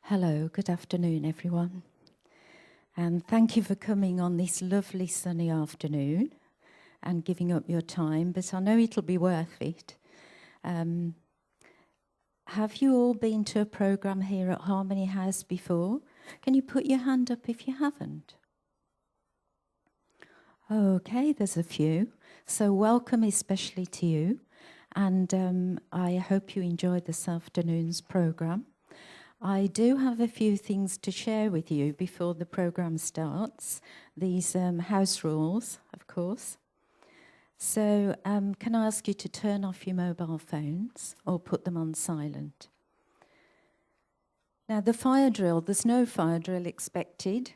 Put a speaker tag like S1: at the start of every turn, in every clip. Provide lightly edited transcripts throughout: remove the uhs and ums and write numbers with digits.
S1: Hello, good afternoon, everyone. And thank you for coming on this lovely sunny afternoon and giving up your time, but I know it'll be worth it. Have you all been to a programme here at Harmony House before? Can you put your hand up if you haven't? Okay, there's a few. So welcome especially to you. And I hope you enjoyed this afternoon's programme. I do have a few things to share with you before the programme starts. These house rules, of course. So can I ask you to turn off your mobile phones or put them on silent? Now the fire drill, there's no fire drill expected.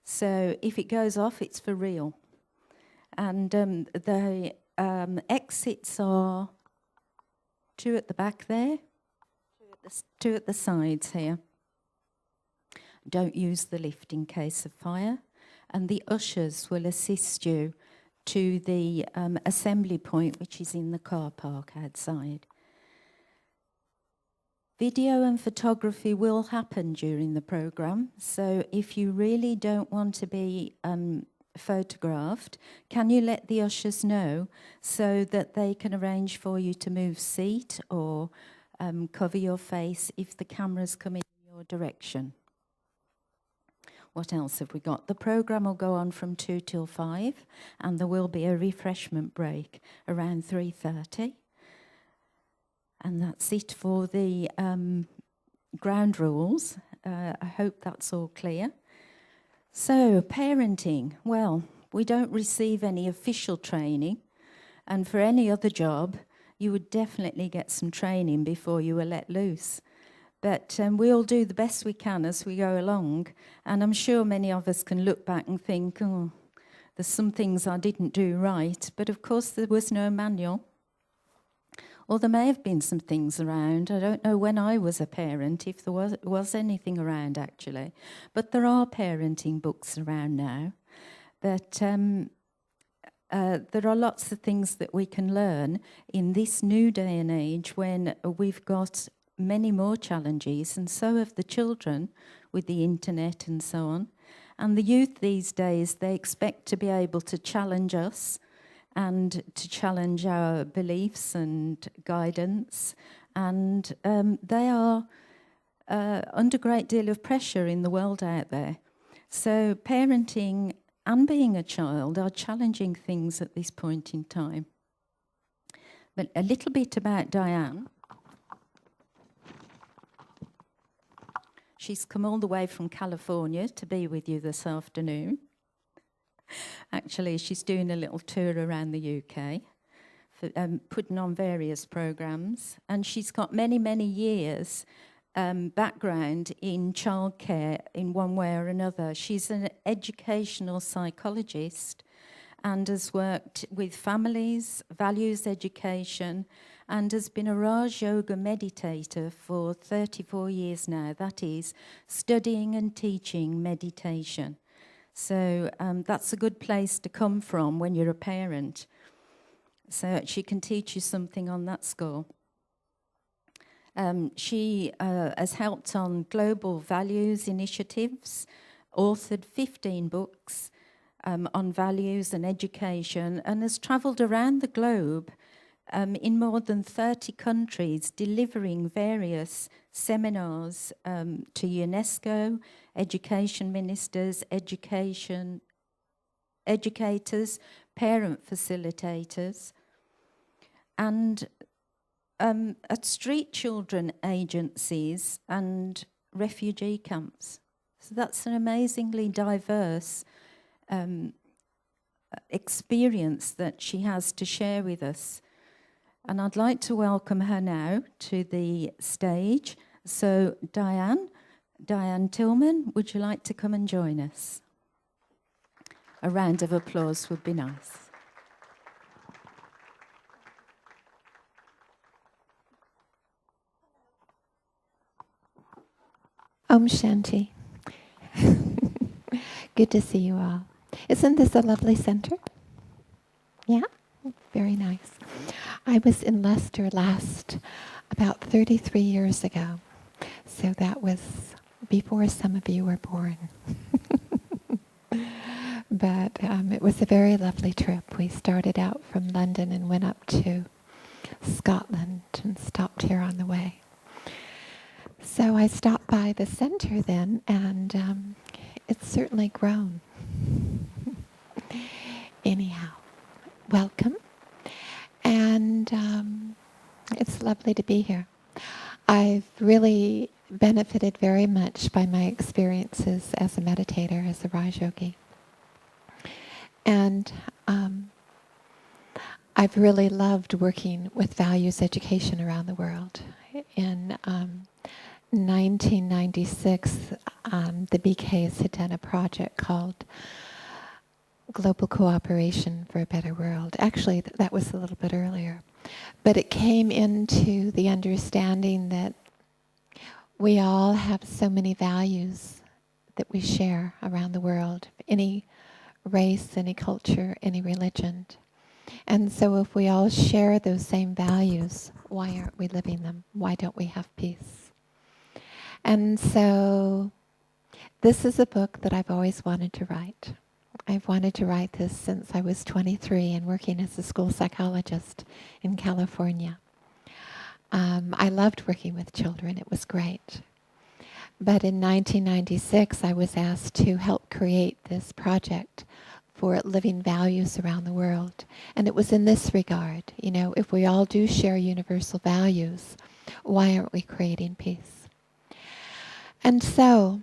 S1: So if it goes off, it's for real. And the exits are 2 at the back there. 2 at the sides here. Don't use the lift in case of fire. And the ushers will assist you to the assembly point, which is in the car park outside. Video and photography will happen during the programme. So if you really don't want to be photographed, can you let the ushers know so that they can arrange for you to move seat or cover your face if the cameras come in your direction? What else have we got? The programme will go on from 2 till 5, and there will be a refreshment break around 3:30. And that's it for the ground rules. I hope that's all clear. So, parenting. Well, we don't receive any official training, and for any other job, you would definitely get some training before you were let loose. But we all do the best we can as we go along. And I'm sure many of us can look back and think, oh, there's some things I didn't do right. But of course, there was no manual. Or there may have been some things around. I don't know when I was a parent, if there was anything around, actually. But there are parenting books around now. But there are lots of things that we can learn in this new day and age when we've got many more challenges, and so have the children with the internet and so on. And the youth these days, they expect to be able to challenge us and to challenge our beliefs and guidance. And they are under a great deal of pressure in the world out there. So parenting and being a child are challenging things at this point in time. But a little bit about Diane. She's come all the way from California to be with you this afternoon. Actually, she's doing a little tour around the UK, putting on various programmes. And she's got many, many years background in childcare in one way or another. She's an educational psychologist and has worked with families, values education, and has been a Raj Yoga meditator for 34 years now. That is, studying and teaching meditation. So that's a good place to come from when you're a parent. So she can teach you something on that score. She has helped on global values initiatives, authored 15 books on values and education, and has travelled around the globe in more than 30 countries, delivering various seminars to UNESCO, education ministers, educators, parent facilitators, and at street children agencies and refugee camps. So that's an amazingly diverse experience that she has to share with us. And I'd like to welcome her now to the stage. So Diane Tillman, would you like to come and join us? A round of applause would be nice.
S2: Om Shanti. Good to see you all. Isn't this a lovely center? Yeah? Very nice. I was in Leicester about 33 years ago. So that was before some of you were born. But it was a very lovely trip. We started out from London and went up to Scotland and stopped here on the way. So I stopped by the center then, and it's certainly grown. Anyhow, welcome. And it's lovely to be here. I've really benefited very much by my experiences as a meditator, as a Raj Yogi. And I've really loved working with values education around the world. In 1996, the BKs had done a project called Global Cooperation for a Better World. Actually, that was a little bit earlier. But it came into the understanding that we all have so many values that we share around the world, any race, any culture, any religion. And so if we all share those same values, why aren't we living them? Why don't we have peace? And so this is a book that I've always wanted to write. I've wanted to write this since I was 23 and working as a school psychologist in California. I loved working with children. It was great. But in 1996, I was asked to help create this project for living values around the world. And it was in this regard, if we all do share universal values, why aren't we creating peace? And so,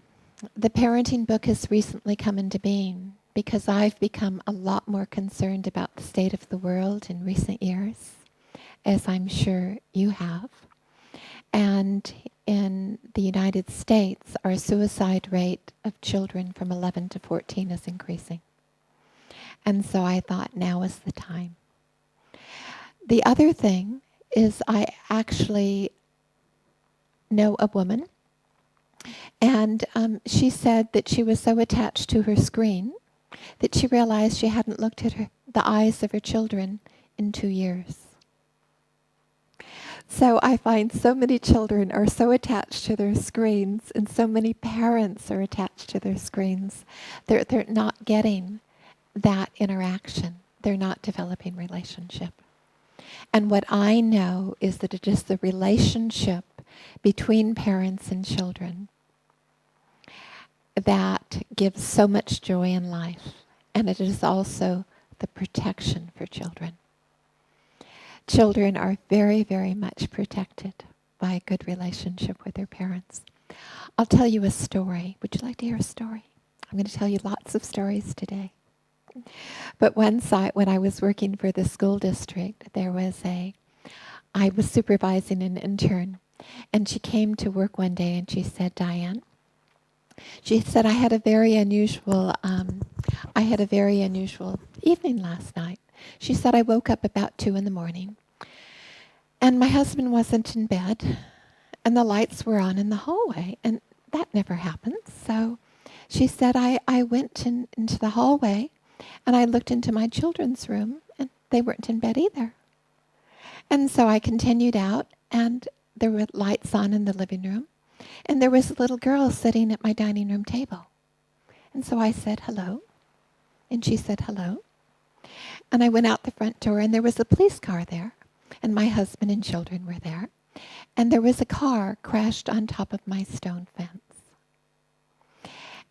S2: the parenting book has recently come into being because I've become a lot more concerned about the state of the world in recent years, as I'm sure you have. And in the United States, our suicide rate of children from 11 to 14 is increasing. And so I thought now is the time. The other thing is I actually know a woman, and she said that she was so attached to her screen that she realized she hadn't looked at the eyes of her children in 2 years. So I find so many children are so attached to their screens, and so many parents are attached to their screens. They're not getting that interaction. They're not developing relationship. And what I know is that it is the relationship between parents and children that gives so much joy in life. And it is also the protection for children. Children are very, very much protected by a good relationship with their parents. I'll tell you a story. Would you like to hear a story? I'm going to tell you lots of stories today. But one side, when I was working for the school district, I was supervising an intern, and she came to work one day and she said, Diane, she said, I had a very unusual evening last night. She said, I woke up about 2 a.m, and my husband wasn't in bed, and the lights were on in the hallway, and that never happens. So she said, I went into the hallway, and I looked into my children's room, and they weren't in bed either. And so I continued out, and there were lights on in the living room, and there was a little girl sitting at my dining room table. And so I said, hello. And she said, hello. And I went out the front door, and there was a police car there, and my husband and children were there. And there was a car crashed on top of my stone fence.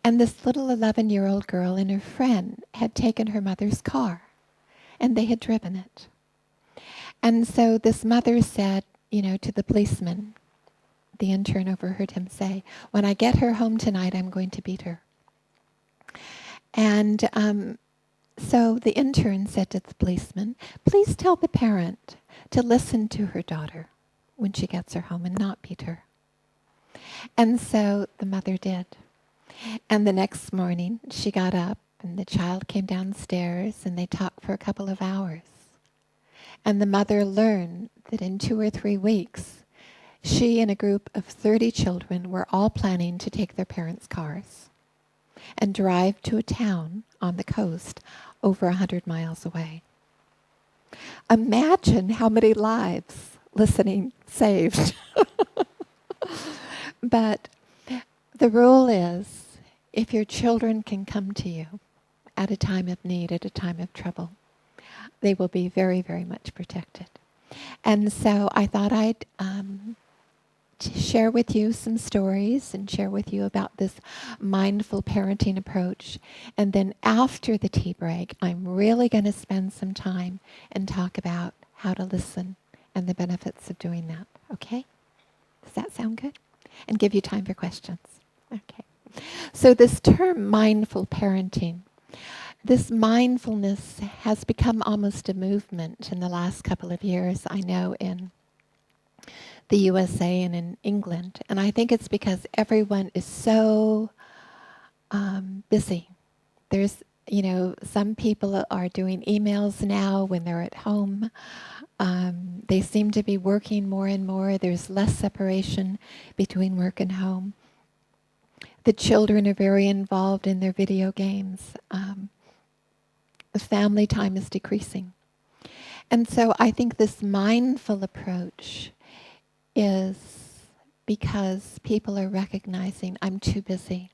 S2: And this little 11-year-old girl and her friend had taken her mother's car, and they had driven it. And so this mother said, to the policeman, the intern overheard him say, when I get her home tonight, I'm going to beat her. And so the intern said to the policeman, please tell the parent to listen to her daughter when she gets her home and not beat her. And so the mother did. And the next morning, she got up, and the child came downstairs, and they talked for a couple of hours. And the mother learned that in 2 or 3 weeks, she and a group of 30 children were all planning to take their parents' cars and drive to a town on the coast over 100 miles away. Imagine how many lives listening saved. But The rule is, if your children can come to you at a time of need, at a time of trouble, they will be very, very much protected. And so I thought I'd share with you some stories and share with you about this mindful parenting approach. And then after the tea break, I'm really going to spend some time and talk about how to listen and the benefits of doing that. Okay? Does that sound good? And give you time for questions. Okay. So this term mindful parenting, this mindfulness has become almost a movement in the last couple of years, I know, in the USA and in England. And I think it's because everyone is so busy. There's, some people are doing emails now when they're at home. They seem to be working more and more. There's less separation between work and home. The children are very involved in their video games. The family time is decreasing. And so I think this mindful approach is because people are recognizing, I'm too busy,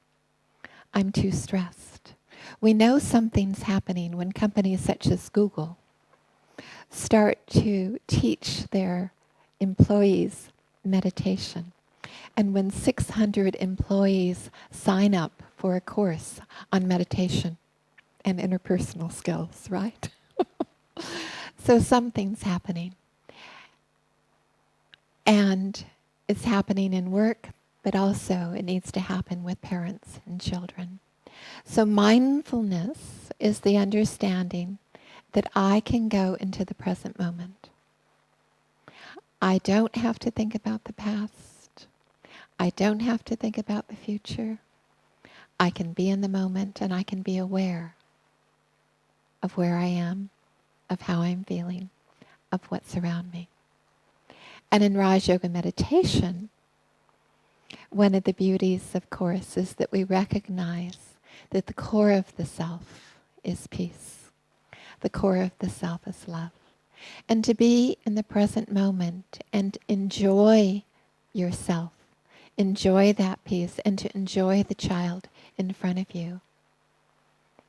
S2: I'm too stressed. We know something's happening when companies such as Google start to teach their employees meditation. And when 600 employees sign up for a course on meditation and interpersonal skills, right? So something's happening. And it's happening in work, but also it needs to happen with parents and children. So mindfulness is the understanding that I can go into the present moment. I don't have to think about the past. I don't have to think about the future. I can be in the moment and I can be aware of where I am, of how I'm feeling, of what's around me. And in Raj Yoga meditation, one of the beauties, of course, is that we recognize that the core of the self is peace. The core of the self is love. And to be in the present moment and enjoy yourself, enjoy that peace, and to enjoy the child in front of you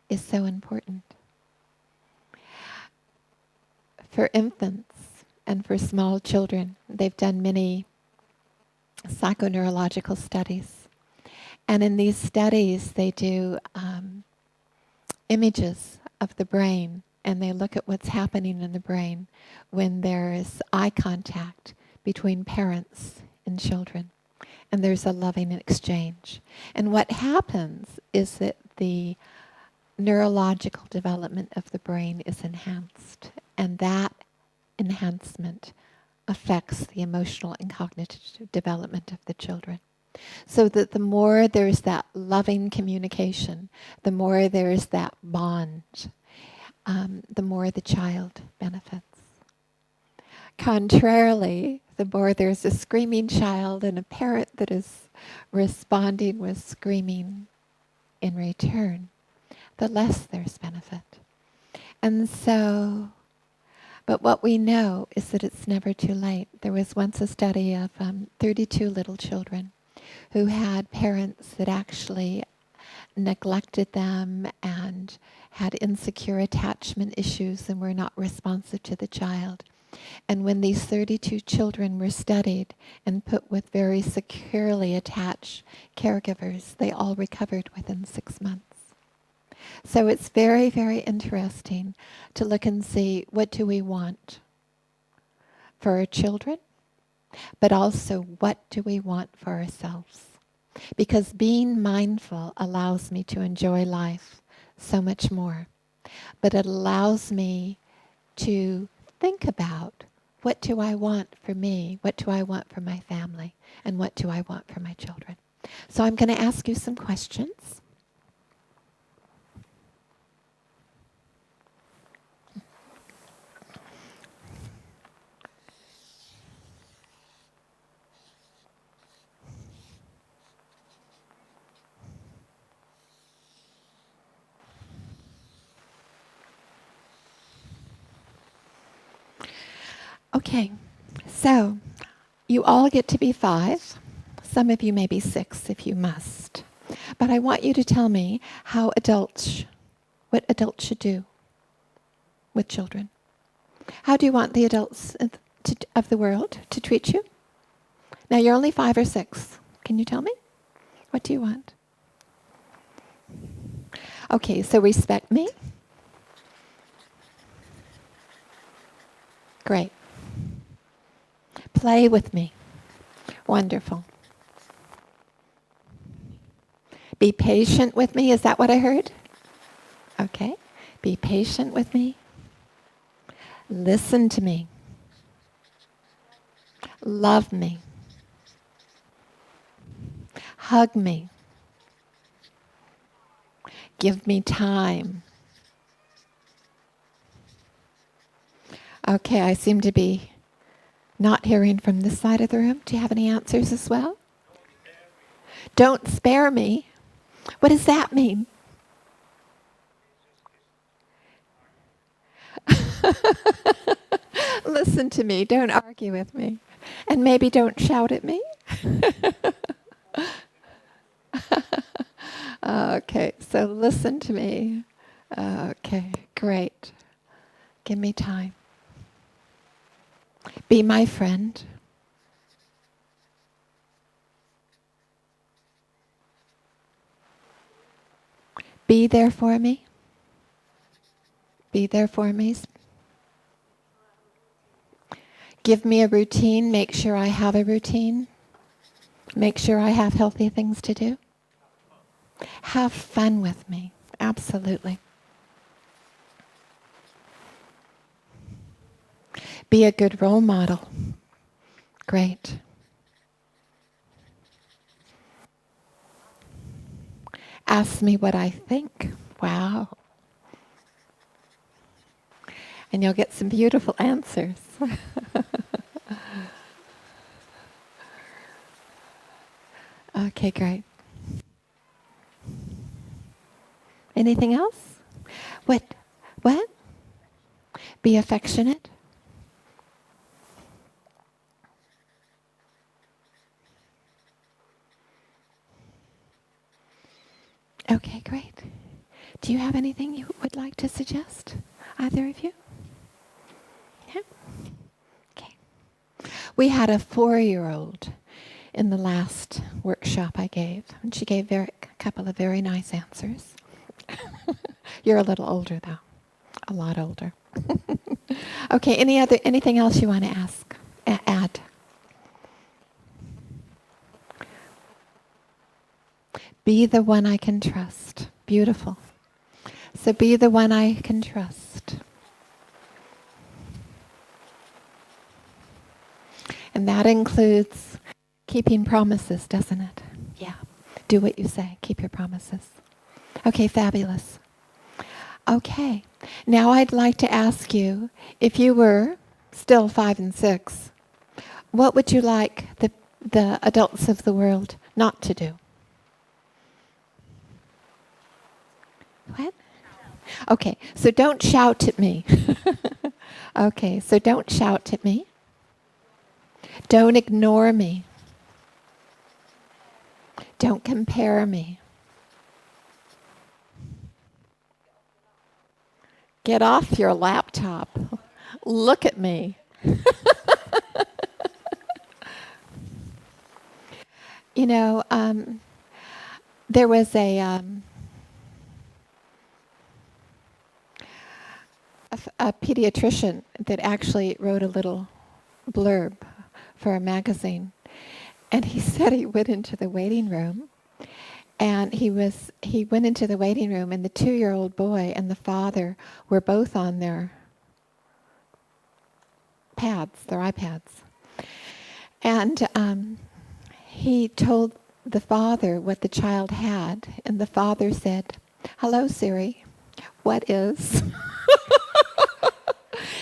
S2: is so important. For infants and for small children, they've done many psychoneurological studies. And in these studies, they do images of the brain, and they look at what's happening in the brain when there is eye contact between parents and children, and there's a loving exchange. And what happens is that the neurological development of the brain is enhanced, and that enhancement affects the emotional and cognitive development of the children. So that the more there's that loving communication, the more there's that bond, the more the child benefits. Contrarily, the more there's a screaming child and a parent that is responding with screaming in return, the less there's benefit. And so, but what we know is that it's never too late. There was once a study of 32 little children who had parents that actually neglected them and had insecure attachment issues and were not responsive to the child. And when these 32 children were studied and put with very securely attached caregivers, they all recovered within 6 months. So it's very, very interesting to look and see, what do we want for our children, but also what do we want for ourselves? Because being mindful allows me to enjoy life so much more. But it allows me to think about, what do I want for me? What do I want for my family? And what do I want for my children? So I'm going to ask you some questions. Okay, so you all get to be 5. some of you maybe 6 if you must. But I want you to tell me how what adults should do with children. How do you want the adults of the world to treat you? Now you're only 5 or 6. Can you tell me? What do you want? Okay, so respect me. Great. Play with me. Wonderful. Be patient with me. Is that what I heard? Okay. Be patient with me. Listen to me. Love me. Hug me. Give me time. Okay, I seem to be not hearing from this side of the room. Do you have any answers as well? Don't spare me. What does that mean? Listen to me. Don't argue with me. And maybe don't shout at me. Okay, so listen to me. Okay, great. Give me time. Be my friend. Be there for me. Be there for me. Give me a routine. Make sure I have a routine. Make sure I have healthy things to do. Have fun with me. Absolutely. Be a good role model. Great. Ask me what I think. Wow. And you'll get some beautiful answers. Okay, great. Anything else? What? Be affectionate. Okay, great. Do you have anything you would like to suggest? Either of you? Yeah? Okay. We had a 4-year-old in the last workshop I gave, and she gave a couple of very nice answers. You're a little older, though. A lot older. Okay, anything else you want to ask? Add? Be the one I can trust. Beautiful. So be the one I can trust. And that includes keeping promises, doesn't it? Yeah. Do what you say. Keep your promises. Okay, fabulous. Okay. Now I'd like to ask you, if you were still 5 and 6, what would you like the adults of the world not to do? What? Okay, so don't shout at me. Okay, so don't shout at me. Don't ignore me. Don't compare me. Get off your laptop. Look at me. You know, there was a pediatrician that actually wrote a little blurb for a magazine, and he said he went into the waiting room, and he went into the waiting room, and the 2-year-old boy and the father were both on their iPads, and he told the father what the child had, and the father said, "Hello, Siri, what is?"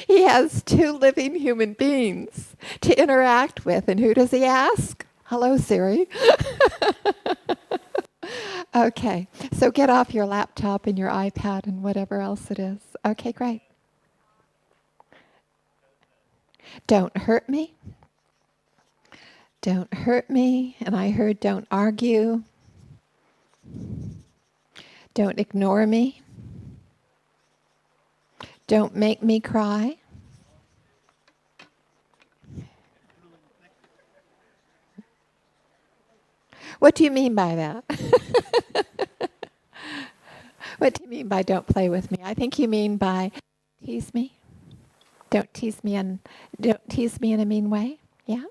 S2: He has 2 living human beings to interact with, and who does he ask? Hello, Siri. Okay, so get off your laptop and your iPad and whatever else it is. Okay, great. Don't hurt me. Don't hurt me. And I heard don't argue. Don't ignore me. Don't make me cry. What do you mean by that? What do you mean by don't play with me? I think you mean by tease me. Don't tease me in a mean way. Yeah?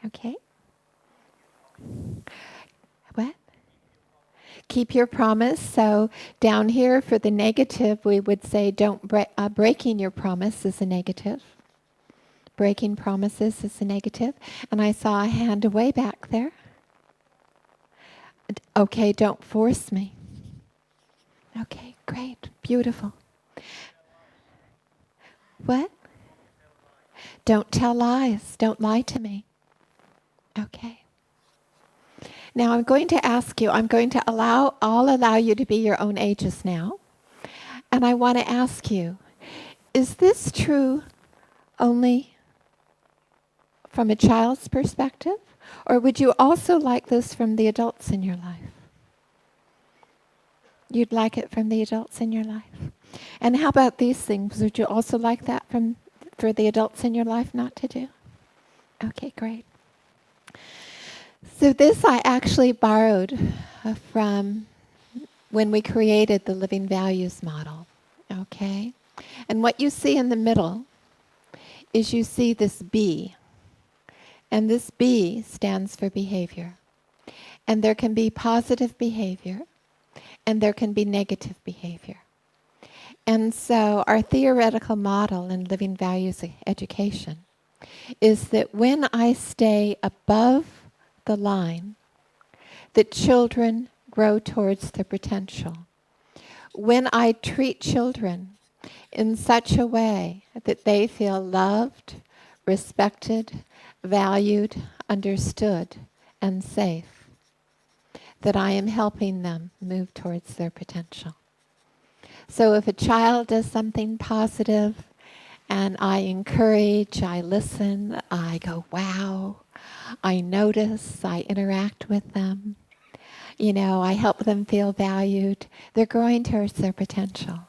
S2: Okay. What? Keep your promise. So down here for the negative, we would say don't breaking your promise is a negative. Breaking promises is a negative. And I saw a hand way back there. Okay, don't force me. Okay, great, beautiful. What? Don't tell lies. Don't lie to me. Okay. Now I'm going to ask you, I'll allow you to be your own ages now. And I want to ask you, is this true only from a child's perspective? Or would you also like this from the adults in your life? You'd like it from the adults in your life? And how about these things? Would you also like that for the adults in your life not to do? Okay, great. So this I actually borrowed from when we created the Living Values model. Okay? And what you see in the middle is you see this B. And this B stands for behavior. And there can be positive behavior, and there can be negative behavior. And so our theoretical model in Living Values Education is that when I stay above the line, that children grow towards their potential. When I treat children in such a way that they feel loved, respected, valued, understood, and safe, that I am helping them move towards their potential. So if a child does something positive and I encourage, I listen, I go, wow, I notice, I interact with them, I help them feel valued, they're growing towards their potential.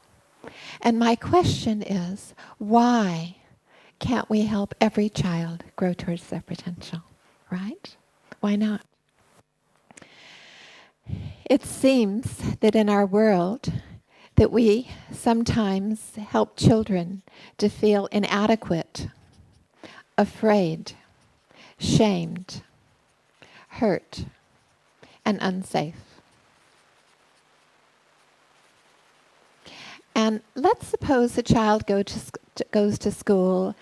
S2: And my question is, why can't we help every child grow towards their potential, right? Why not? It seems that in our world that we sometimes help children to feel inadequate, afraid, shamed, hurt, and unsafe. And let's suppose a child goes to school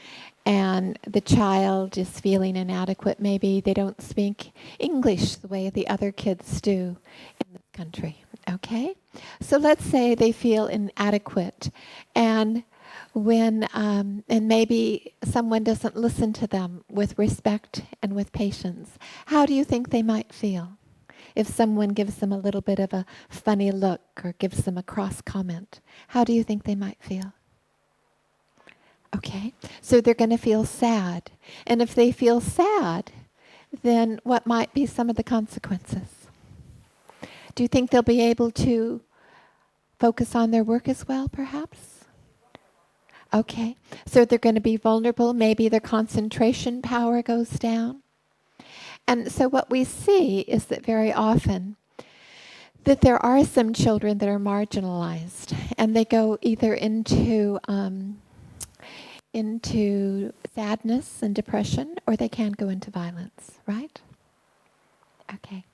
S2: and the child is feeling inadequate. Maybe they don't speak English the way the other kids do in this country. Okay? So let's say they feel inadequate and and maybe someone doesn't listen to them with respect and with patience. How do you think they might feel if someone gives them a little bit of a funny look or gives them a cross comment? How do you think they might feel? Okay, so they're going to feel sad. And if they feel sad, then what might be some of the consequences? Do you think they'll be able to focus on their work as well, perhaps? Okay, so they're going to be vulnerable. Maybe their concentration power goes down. And so what we see is that very often that there are some children that are marginalized, and they go either into sadness and depression, or they can go into violence, right? Okay.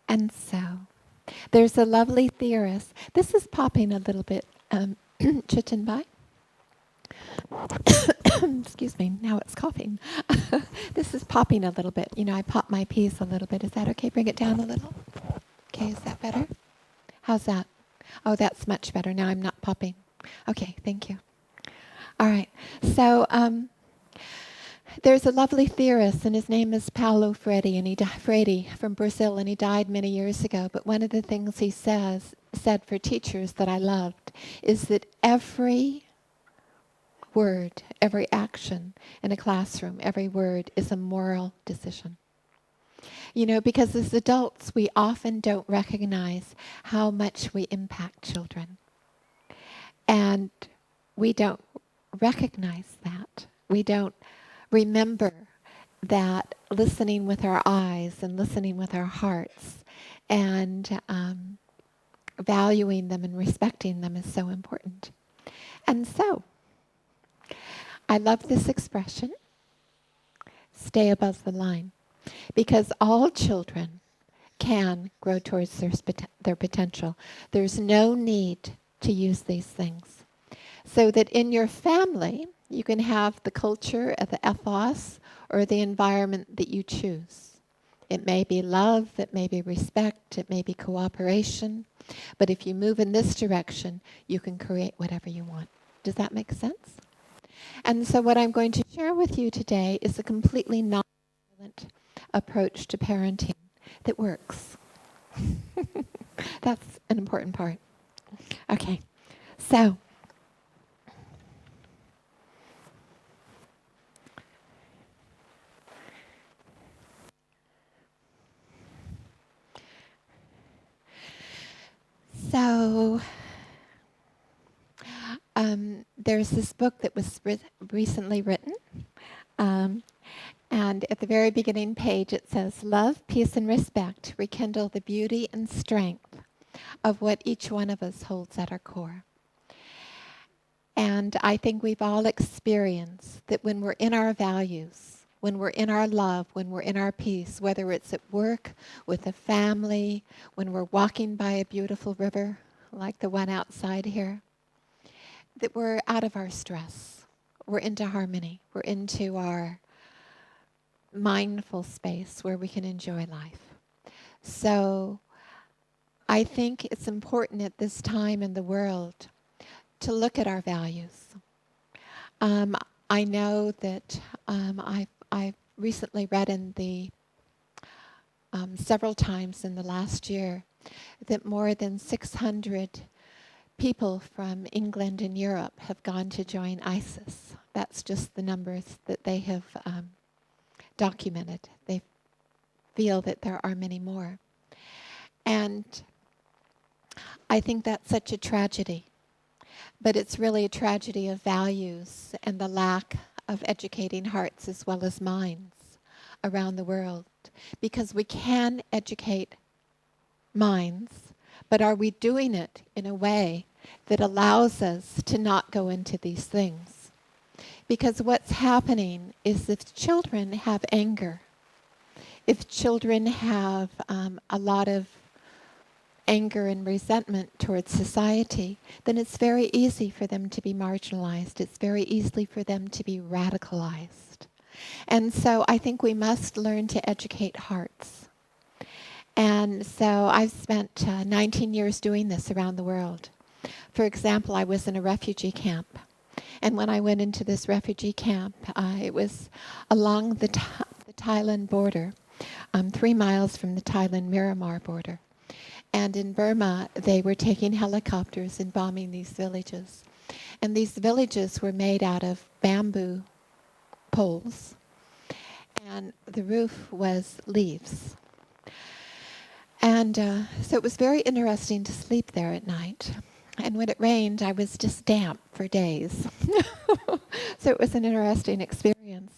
S2: And so there's a lovely theorist. This is popping a little bit, Chitinbai. Excuse me, now it's coughing. This is popping a little bit. I pop my peas a little bit. Is that okay? Bring it down a little. Okay, is that better? How's that? Oh, that's much better. Now I'm not popping. Okay, thank you. All right. So there's a lovely theorist, and his name is Paulo Freire from Brazil, and he died many years ago. But one of the things he said for teachers that I loved is that every word, every action in a classroom, every word is a moral decision. You know, because as adults, we often don't recognize how much we impact children. And we don't recognize that. We don't remember that listening with our eyes and listening with our hearts and valuing them and respecting them is so important. And so, I love this expression, stay above the line, because all children can grow towards their potential. There's no need to use these things. So that in your family, you can have the culture of the ethos or the environment that you choose. It may be love, it may be respect, it may be cooperation. But if you move in this direction, you can create whatever you want. Does that make sense? And so what I'm going to share with you today is a completely non-violent approach to parenting that works. That's an important part. Okay, so there's this book that was recently written, and at the very beginning page it says, "Love, peace, and respect rekindle the beauty and strength of what each one of us holds at our core." And I think we've all experienced that when we're in our values, when we're in our love, when we're in our peace, whether it's at work, with a family, when we're walking by a beautiful river, like the one outside here, that we're out of our stress. We're into harmony. We're into our mindful space where we can enjoy life. So I think it's important at this time in the world to look at our values. I know that I've recently read in the several times in the last year that more than 600 people from England and Europe have gone to join ISIS. That's just the numbers that they have documented. They feel that there are many more. And I think that's such a tragedy. But it's really a tragedy of values and the lack of educating hearts as well as minds around the world. Because we can educate minds, but are we doing it in a way that allows us to not go into these things? Because what's happening is if children have anger, if children have a lot of anger and resentment towards society, then it's very easy for them to be marginalized. It's very easy for them to be radicalized. And so I think we must learn to educate hearts. And so I've spent 19 years doing this around the world. For example, I was in a refugee camp. And when I went into this refugee camp, it was along the Thailand border, 3 miles from the Thailand-Myanmar border. And in Burma, they were taking helicopters and bombing these villages. And these villages were made out of bamboo poles. And the roof was leaves. And so it was very interesting to sleep there at night. And when it rained, I was just damp for days. So it was an interesting experience.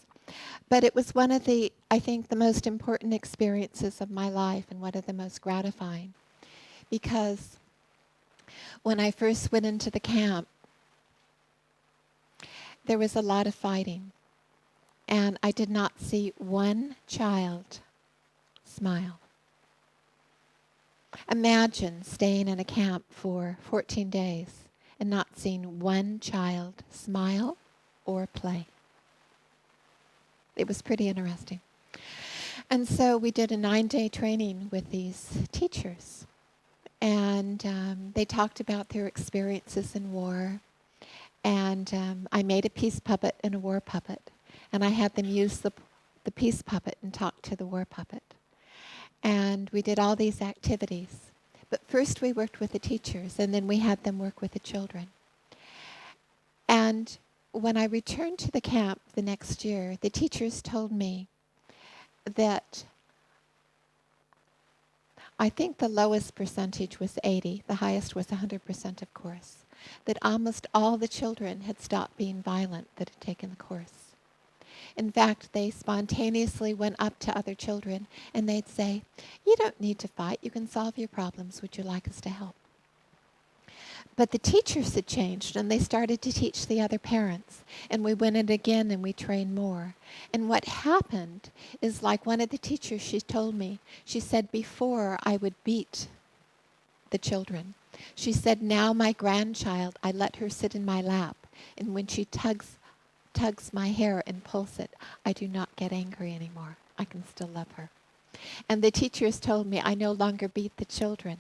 S2: But it was one of the, I think, the most important experiences of my life and one of the most gratifying. Because when I first went into the camp, there was a lot of fighting. And I did not see one child smile. Imagine staying in a camp for 14 days and not seeing one child smile or play. It was pretty interesting. And so we did a 9-day training with these teachers. And they talked about their experiences in war. And I made a peace puppet and a war puppet. And I had them use the peace puppet and talk to the war puppet. And we did all these activities. But first we worked with the teachers, and then we had them work with the children. And when I returned to the camp the next year, the teachers told me that I think the lowest percentage was 80, the highest was 100%, of course, that almost all the children had stopped being violent that had taken the course. In fact, they spontaneously went up to other children and they'd say, "You don't need to fight, you can solve your problems, would you like us to help?" But the teachers had changed and they started to teach the other parents. And we went in again and we trained more. And what happened is, like one of the teachers, she told me, she said, before I would beat the children. She said, now my grandchild, I let her sit in my lap. And when she tugs my hair and pulls it, I do not get angry anymore. I can still love her. And the teachers told me I no longer beat the children.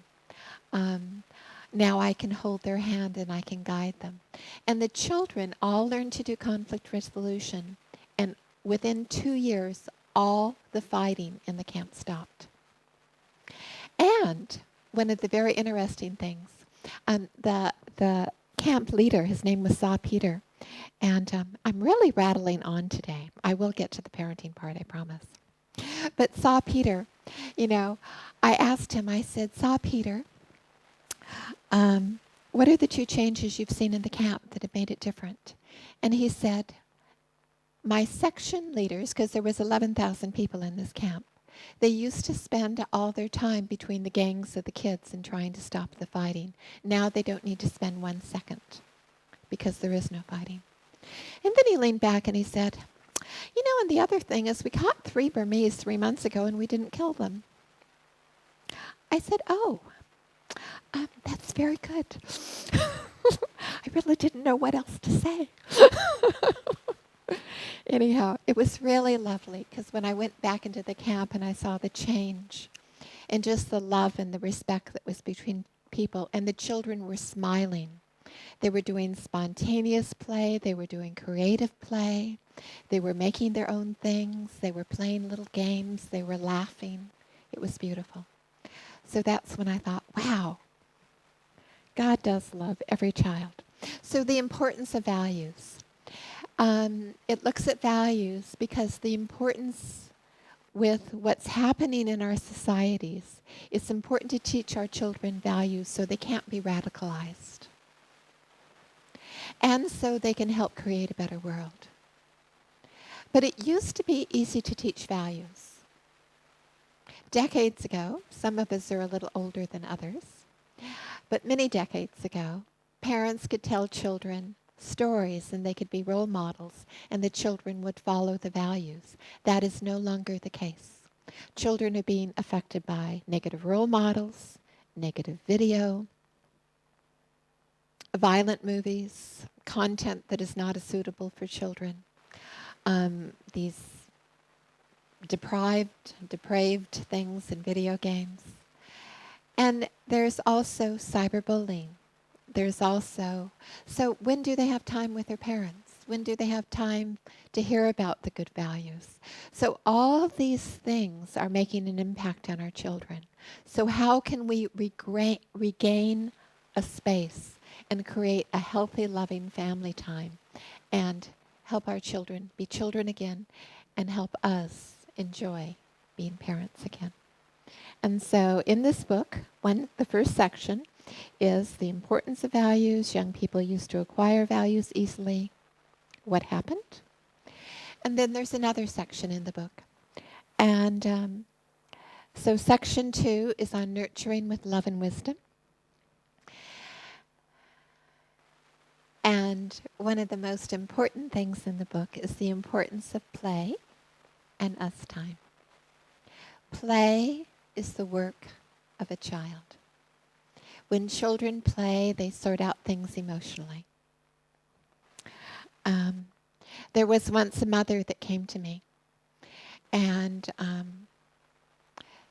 S2: Now I can hold their hand and I can guide them. And the children all learned to do conflict resolution. And within 2 years, all the fighting in the camp stopped. And one of the very interesting things, the camp leader, his name was Saw Peter. And I'm really rattling on today. I will get to the parenting part, I promise. But Saw Peter, I asked him, I said, "Saw Peter, what are the 2 changes you've seen in the camp that have made it different?" And he said, my section leaders, because there was 11,000 people in this camp, they used to spend all their time between the gangs of the kids and trying to stop the fighting. Now they don't need to spend 1 second because there is no fighting. And then he leaned back and he said, and the other thing is we caught 3 Burmese 3 months ago and we didn't kill them. I said, "Oh, that's very good." I really didn't know what else to say. Anyhow, it was really lovely because when I went back into the camp and I saw the change and just the love and the respect that was between people, and the children were smiling. They were doing spontaneous play. They were doing creative play. They were making their own things. They were playing little games. They were laughing. It was beautiful. So that's when I thought, wow, God does love every child. So the importance of values. It looks at values because the importance with what's happening in our societies, it's important to teach our children values so they can't be radicalized. And so they can help create a better world. But it used to be easy to teach values. Decades ago, some of us are a little older than others, but many decades ago, parents could tell children stories and they could be role models and the children would follow the values. That is no longer the case. Children are being affected by negative role models, negative video, violent movies, content that is not suitable for children, these depraved things in video games. And there's also cyberbullying. There's also, so when do they have time with their parents? When do they have time to hear about the good values? So all these things are making an impact on our children. So how can we regain a space and create a healthy, loving family time and help our children be children again and help us enjoy being parents again? And so in this book, the first section is the importance of values. Young people used to acquire values easily. What happened? And then there's another section in the book. And so section 2 is on nurturing with love and wisdom. And one of the most important things in the book is the importance of play and us time. Play is the work of a child. When children play, they sort out things emotionally. There was once a mother that came to me, and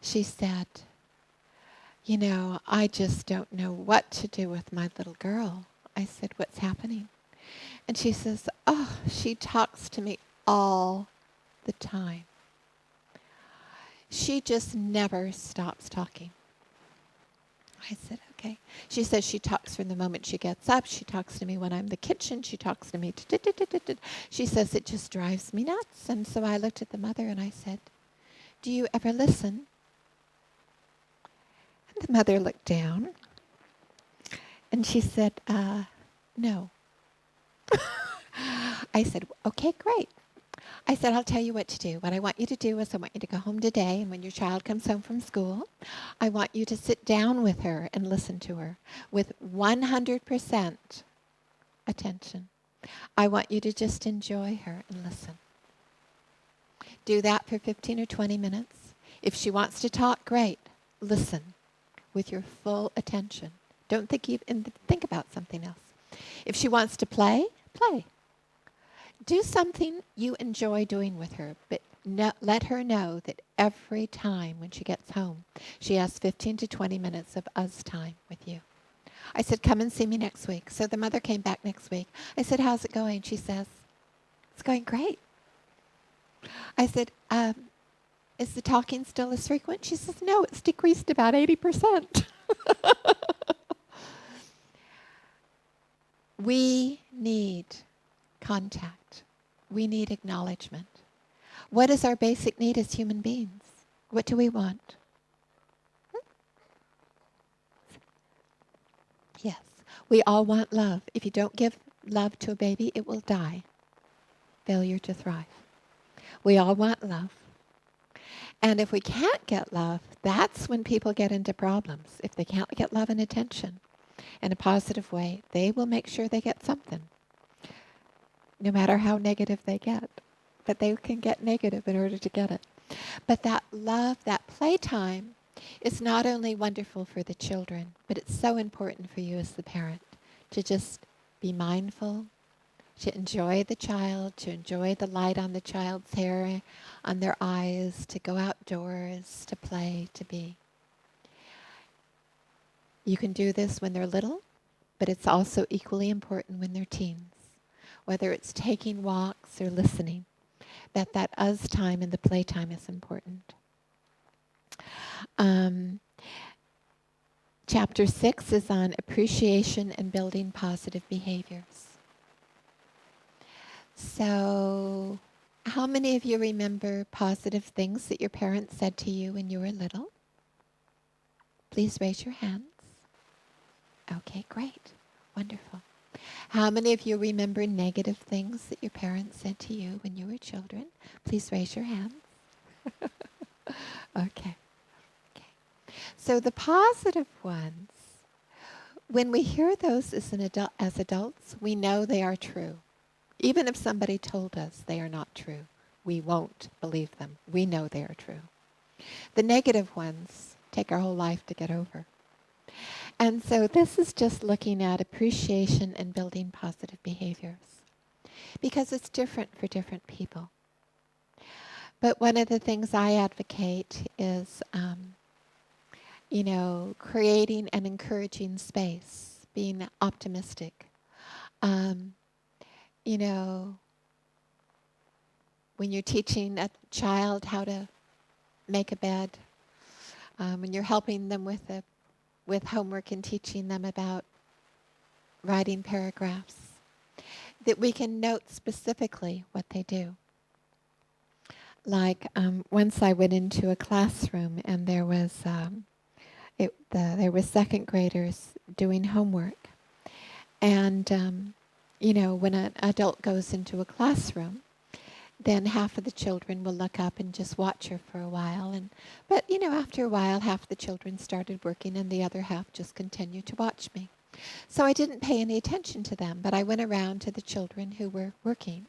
S2: she said, I just don't know what to do with my little girl. I said, "What's happening?" And she says, "Oh, she talks to me all the time. She just never stops talking." I said, Okay. She says she talks from the moment she gets up. She talks to me when I'm in the kitchen. She talks to me. She says it just drives me nuts. And so I looked at the mother and I said, do you ever listen? And the mother looked down and she said, no. I said, okay, great. I said, I'll tell you what to do. What I want you to do is I want you to go home today, and when your child comes home from school, I want you to sit down with her and listen to her with 100% attention. I want you to just enjoy her and listen. Do that for 15 or 20 minutes. If she wants to talk, great. Listen with your full attention. Don't think about something else. If she wants to play, play. Do something you enjoy doing with her, but let her know that every time when she gets home, she has 15 to 20 minutes of us time with you. I said, come and see me next week. So the mother came back next week. I said, how's it going? She says, it's going great. I said, is the talking still as frequent? She says, no, it's decreased about 80%. We need contact. We need acknowledgement. What is our basic need as human beings? What do we want? Yes, we all want love. If you don't give love to a baby, it will die. Failure to thrive. We all want love. And if we can't get love, that's when people get into problems. If they can't get love and attention in a positive way, they will make sure they get something, no matter how negative they get. But they can get negative in order to get it. But that love, that playtime, is not only wonderful for the children, but it's so important for you as the parent to just be mindful, to enjoy the child, to enjoy the light on the child's hair, on their eyes, to go outdoors, to play, to be. You can do this when they're little, but it's also equally important when they're teens. Whether it's taking walks or listening, that us time and the playtime is important. Chapter 6 is on appreciation and building positive behaviors. So, how many of you remember positive things that your parents said to you when you were little? Please raise your hands. Okay, great. Wonderful. How many of you remember negative things that your parents said to you when you were children? Please raise your hands. Okay. So the positive ones, when we hear those as adults, we know they are true. Even if somebody told us they are not true, we won't believe them. We know they are true. The negative ones take our whole life to get over. And so this is just looking at appreciation and building positive behaviors, because it's different for different people. But one of the things I advocate is, creating and encouraging space, being optimistic. When you're teaching a child how to make a bed, when you're helping them with homework and teaching them about writing paragraphs, that we can note specifically what they do. Like once I went into a classroom and there was there were second graders doing homework, and when an adult goes into a classroom, then half of the children will look up and just watch her for a while. But after a while, half the children started working and the other half just continued to watch me. So I didn't pay any attention to them, but I went around to the children who were working,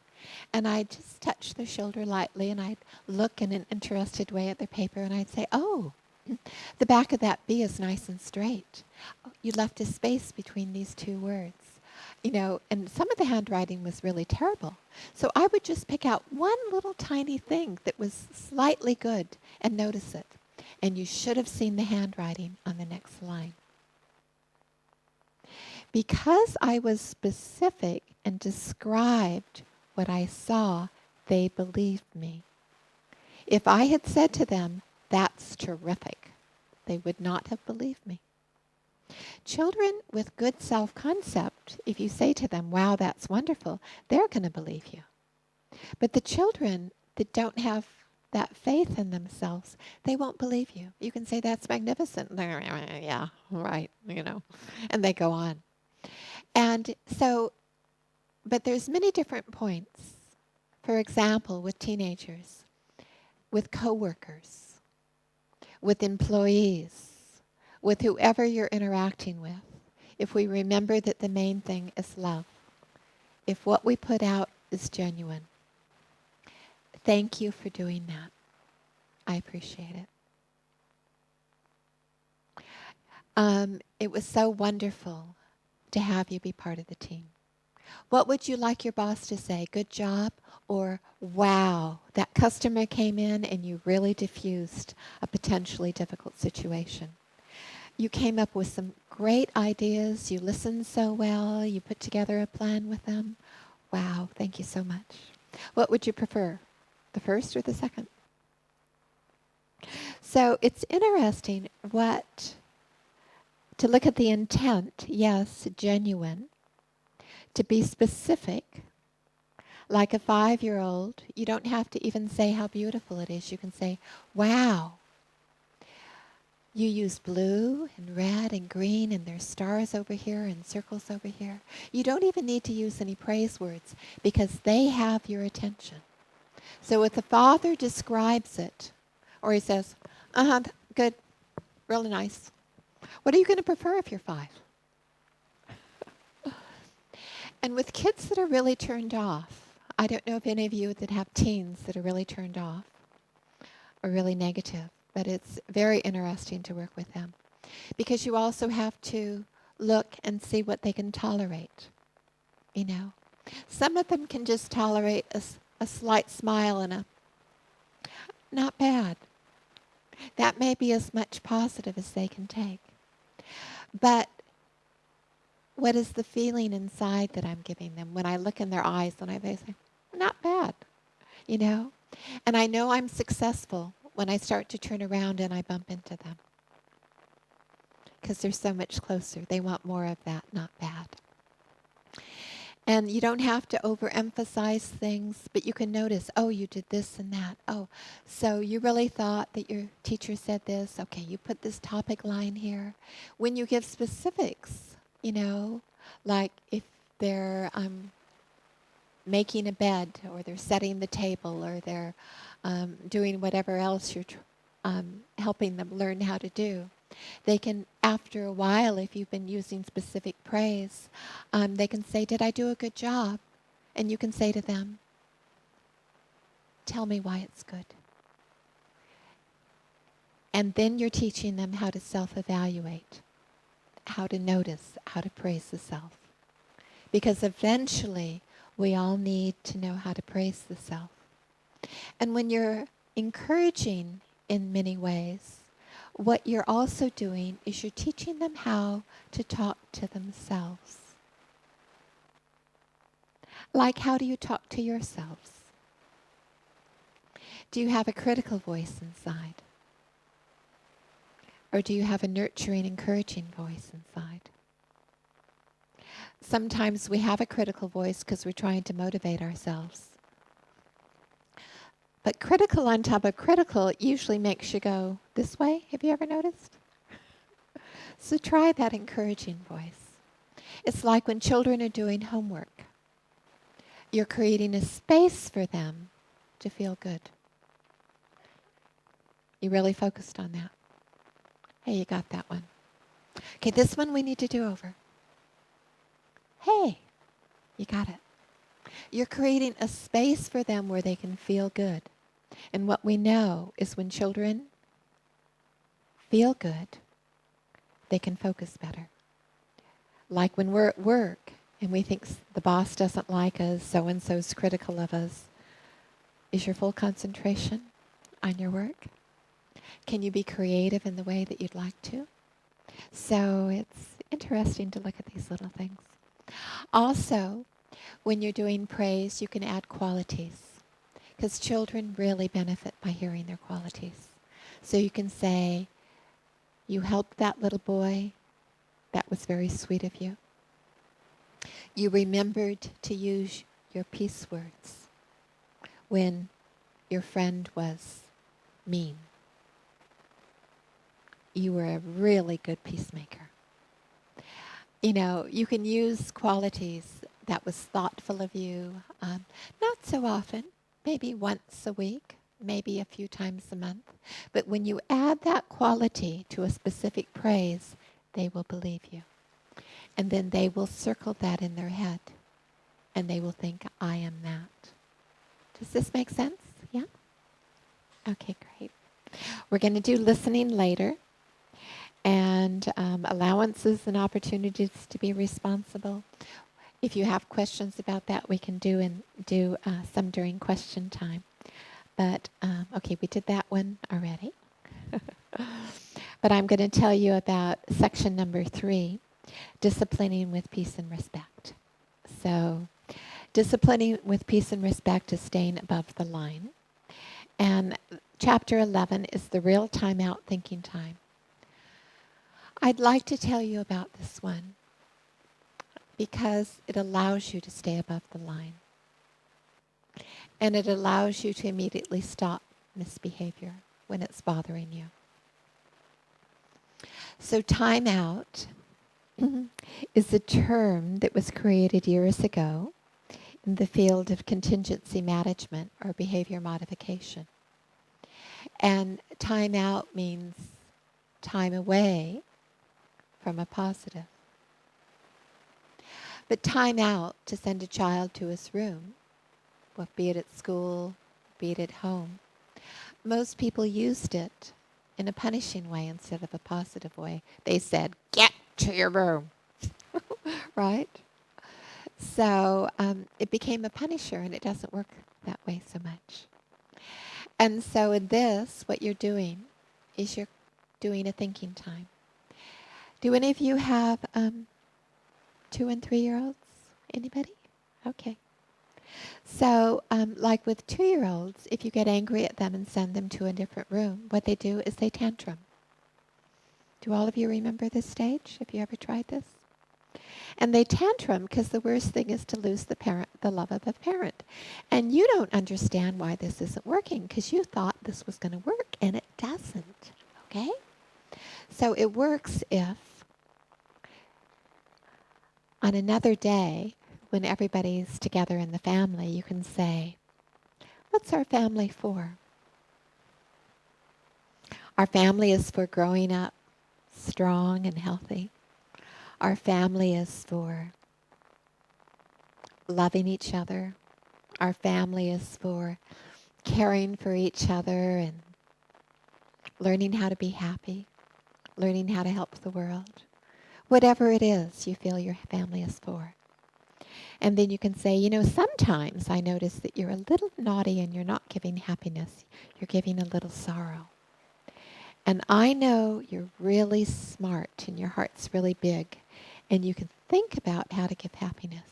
S2: and I'd just touch their shoulder lightly, and I'd look in an interested way at their paper, and I'd say, oh, the back of that B is nice and straight. Oh, you left a space between these two words. And some of the handwriting was really terrible. So I would just pick out one little tiny thing that was slightly good and notice it. And you should have seen the handwriting on the next line. Because I was specific and described what I saw, they believed me. If I had said to them, that's terrific, they would not have believed me. Children with good self-concept, if you say to them, wow, that's wonderful, they're going to believe you. But the children that don't have that faith in themselves, they won't believe you. You can say, that's magnificent. Yeah, right, and they go on. And so, but there's many different points. For example, with teenagers, with coworkers, with employees, with whoever you're interacting with, if we remember that the main thing is love, if what we put out is genuine, thank you for doing that. I appreciate it. It was so wonderful to have you be part of the team. What would you like your boss to say? Good job? Or, wow, that customer came in and you really diffused a potentially difficult situation. You came up with some great ideas. You listened so well. You put together a plan with them. Wow, thank you so much. What would you prefer, the first or the second? So it's interesting to look at the intent, yes, genuine, to be specific. Like a 5-year-old, you don't have to even say how beautiful it is. You can say, wow. You use blue and red and green and there's stars over here and circles over here. You don't even need to use any praise words because they have your attention. So if the father describes it, or he says, good, really nice. What are you going to prefer if you're 5? And with kids that are really turned off, I don't know if any of you that have teens that are really turned off or really negative, but it's very interesting to work with them because you also have to look and see what they can tolerate. Some of them can just tolerate a slight smile and not bad. That may be as much positive as they can take. But what is the feeling inside that I'm giving them when I look in their eyes and they say, not bad, And I know I'm successful when I start to turn around and I bump into them. Because they're so much closer. They want more of that, not bad. And you don't have to overemphasize things, but you can notice, oh, you did this and that. Oh, so you really thought that your teacher said this. Okay, you put this topic line here. When you give specifics, like if they're making a bed or they're setting the table or they're doing whatever else you're helping them learn how to do. They can, after a while, if you've been using specific praise, they can say, did I do a good job? And you can say to them, tell me why it's good. And then you're teaching them how to self-evaluate, how to notice, how to praise the self. Because eventually, we all need to know how to praise the self. And when you're encouraging in many ways, what you're also doing is you're teaching them how to talk to themselves. Like, how do you talk to yourselves? Do you have a critical voice inside? Or do you have a nurturing, encouraging voice inside? Sometimes we have a critical voice because we're trying to motivate ourselves. But critical on top of critical usually makes you go this way. Have you ever noticed? So try that encouraging voice. It's like when children are doing homework. You're creating a space for them to feel good. You really focused on that. Hey, you got that one. Okay, this one we need to do over. Hey, you got it. You're creating a space for them where they can feel good. And what we know is when children feel good, they can focus better. Like when we're at work and we think the boss doesn't like us, so-and-so's critical of us. Is your full concentration on your work? Can you be creative in the way that you'd like to? So it's interesting to look at these little things. Also, when you're doing praise, you can add qualities. Because children really benefit by hearing their qualities. So you can say, you helped that little boy That was very sweet of you. You remembered to use your peace words when your friend was mean. You were a really good peacemaker. You know, you can use qualities that was thoughtful of you, not so often, maybe once a week, maybe a few times a month. But when you add that quality to a specific praise, they will believe you. And then they will circle that in their head. And they will think, I am that. Does this make sense? Yeah? Okay, great. We're going to do listening later. And allowances and opportunities to be responsible. If you have questions about that, we can do some during question time. But, okay, we did that one already. But I'm going to tell you about section number 3, disciplining with peace and respect. So, disciplining with peace and respect is staying above the line. And chapter 11 is the real time out thinking time. I'd like to tell you about this one because it allows you to stay above the line. And it allows you to immediately stop misbehavior when it's bothering you. So time out is a term that was created years ago in the field of contingency management or behavior modification. And time out means time away from a positive. But time out to send a child to his room, well, be it at school, be it at home, most people used it in a punishing way instead of a positive way. They said, get to your room, right? So it became a punisher, and it doesn't work that way so much. And so in this, what you're doing is you're doing a thinking time. Do any of you have 2 and 3-year-olds? Anybody? Okay. So, like with 2-year-olds, if you get angry at them and send them to a different room, what they do is they tantrum. Do all of you remember this stage? Have you ever tried this? And they tantrum because the worst thing is to lose the love of a parent. And you don't understand why this isn't working because you thought this was going to work, and it doesn't. Okay? So it works if on another day, when everybody's together in the family, you can say, what's our family for? Our family is for growing up strong and healthy. Our family is for loving each other. Our family is for caring for each other and learning how to be happy, learning how to help the world. Whatever it is you feel your family is for. And then you can say, you know, sometimes I notice that you're a little naughty and you're not giving happiness. You're giving a little sorrow. And I know you're really smart and your heart's really big. And you can think about how to give happiness.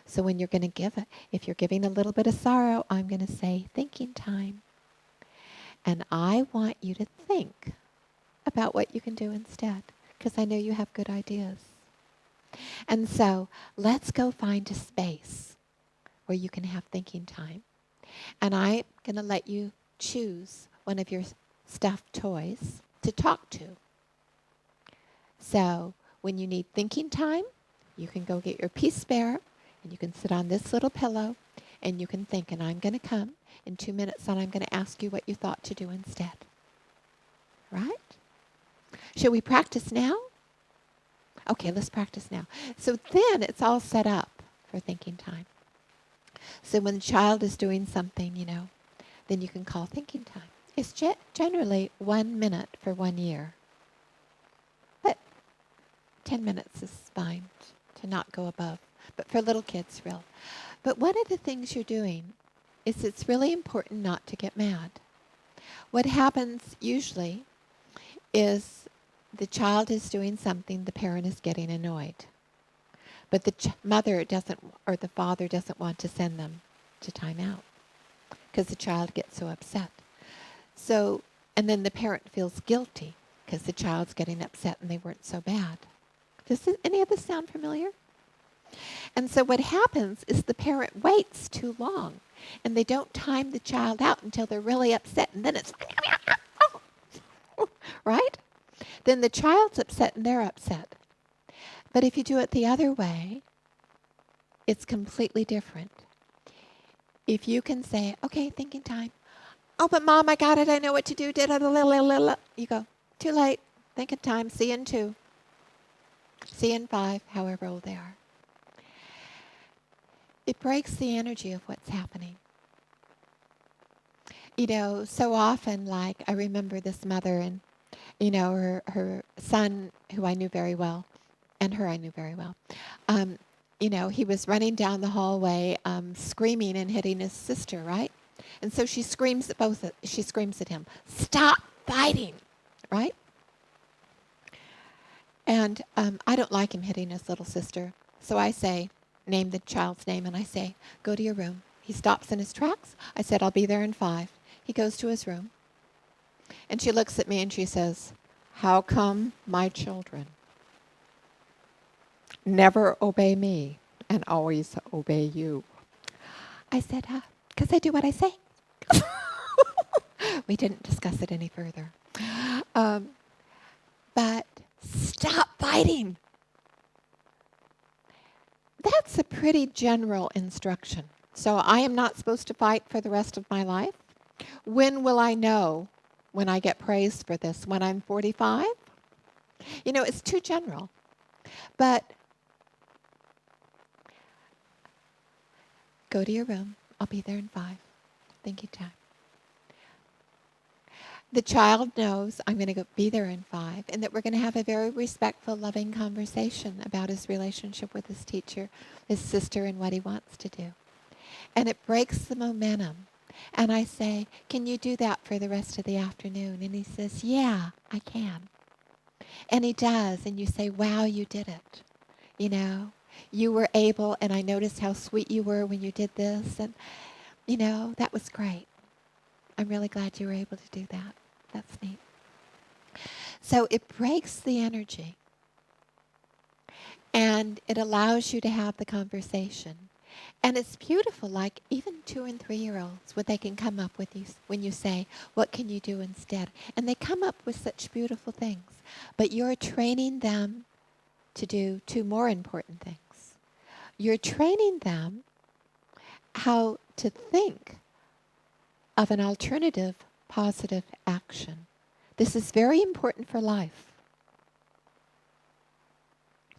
S2: So when you're going to give it, if you're giving a little bit of sorrow, I'm going to say thinking time. And I want you to think about what you can do instead. Because I know you have good ideas. And so let's go find a space where you can have thinking time. And I'm going to let you choose one of your stuffed toys to talk to. So when you need thinking time, you can go get your peace bear and you can sit on this little pillow and you can think, and I'm going to come in 2 minutes and I'm going to ask you what you thought to do instead. Right? Shall we practice now? Okay, let's practice now. So then it's all set up for thinking time. So when the child is doing something, you know, then you can call thinking time. It's generally 1 minute for 1 year. But 10 minutes is fine to not go above. But for little kids, real. But one of the things you're doing is it's really important not to get mad. What happens usually is the child is doing something, the parent is getting annoyed. But the mother doesn't, or the father doesn't want to send them to time out because the child gets so upset. So, and then the parent feels guilty because the child's getting upset and they weren't so bad. Does any of this sound familiar? And so what happens is the parent waits too long, and they don't time the child out until they're really upset, and then it's, right? Then the child's upset and they're upset. But if you do it the other way, it's completely different. If you can say, okay, thinking time. Oh, but Mom, I got it. I know what to do. You go, too late. Thinking time. See you in 2. See you in 5, however old they are. It breaks the energy of what's happening. You know, so often, like, I remember this mother and, you know, her son, who I knew very well, and her I knew very well, you know, he was running down the hallway screaming and hitting his sister, right? And so she screams at him, stop fighting, right? And I don't like him hitting his little sister. So I say, name the child's name, and I say, go to your room. He stops in his tracks. I said, I'll be there in 5. He goes to his room. And she looks at me and she says, how come my children never obey me and always obey you? I said, because I do what I say. We didn't discuss it any further. But stop fighting. That's a pretty general instruction. So I am not supposed to fight for the rest of my life. When will I know when I get praised for this? When I'm 45? You know, it's too general. But go to your room. I'll be there in 5. Thinking time. The child knows I'm going to be there in 5, and that we're going to have a very respectful, loving conversation about his relationship with his teacher, his sister, and what he wants to do. And it breaks the momentum. And I say, can you do that for the rest of the afternoon? And he says, yeah, I can. And he does, and you say, wow, you did it. You know, you were able, and I noticed how sweet you were when you did this, and, you know, that was great. I'm really glad you were able to do that. That's neat. So it breaks the energy, and it allows you to have the conversation. And it's beautiful, like even 2 and 3-year-olds, what they can come up with you when you say, what can you do instead? And they come up with such beautiful things. But you're training them to do 2 more important things. You're training them how to think of an alternative positive action. This is very important for life.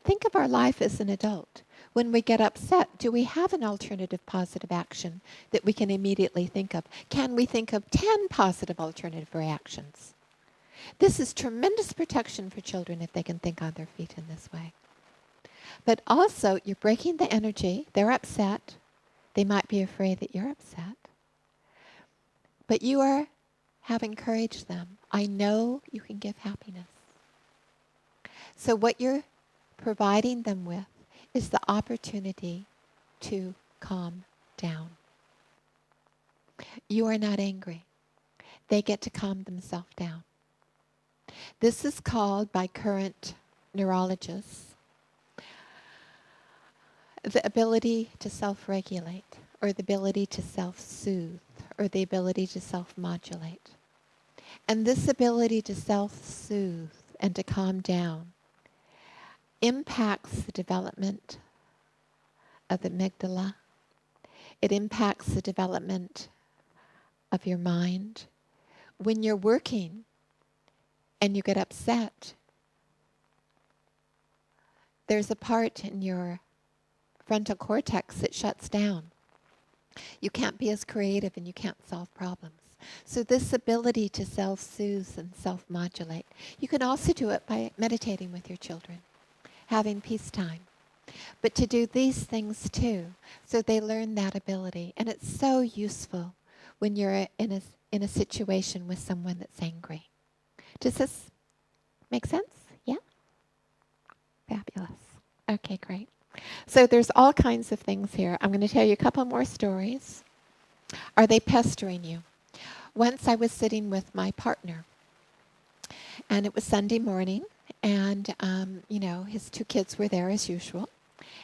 S2: Think of our life as an adult. When we get upset, do we have an alternative positive action that we can immediately think of? Can we think of 10 positive alternative reactions? This is tremendous protection for children if they can think on their feet in this way. But also, you're breaking the energy. They're upset. They might be afraid that you're upset. But you have encouraged them. I know you can give happiness. So what you're providing them with is the opportunity to calm down. You are not angry. They get to calm themselves down. This is called, by current neurologists, the ability to self-regulate, or the ability to self-soothe, or the ability to self-modulate. And this ability to self-soothe and to calm down impacts the development of the amygdala. It impacts the development of your mind. When you're working and you get upset, there's a part in your frontal cortex that shuts down. You can't be as creative and you can't solve problems. So this ability to self-soothe and self-modulate, you can also do it by meditating with your children, having peace time. But to do these things too, so they learn that ability. And it's so useful when you're in a situation with someone that's angry. Does this make sense? Yeah? Fabulous. Okay, great. So there's all kinds of things here. I'm going to tell you a couple more stories. Are they pestering you? Once I was sitting with my partner, and it was Sunday morning, And, his 2 kids were there as usual.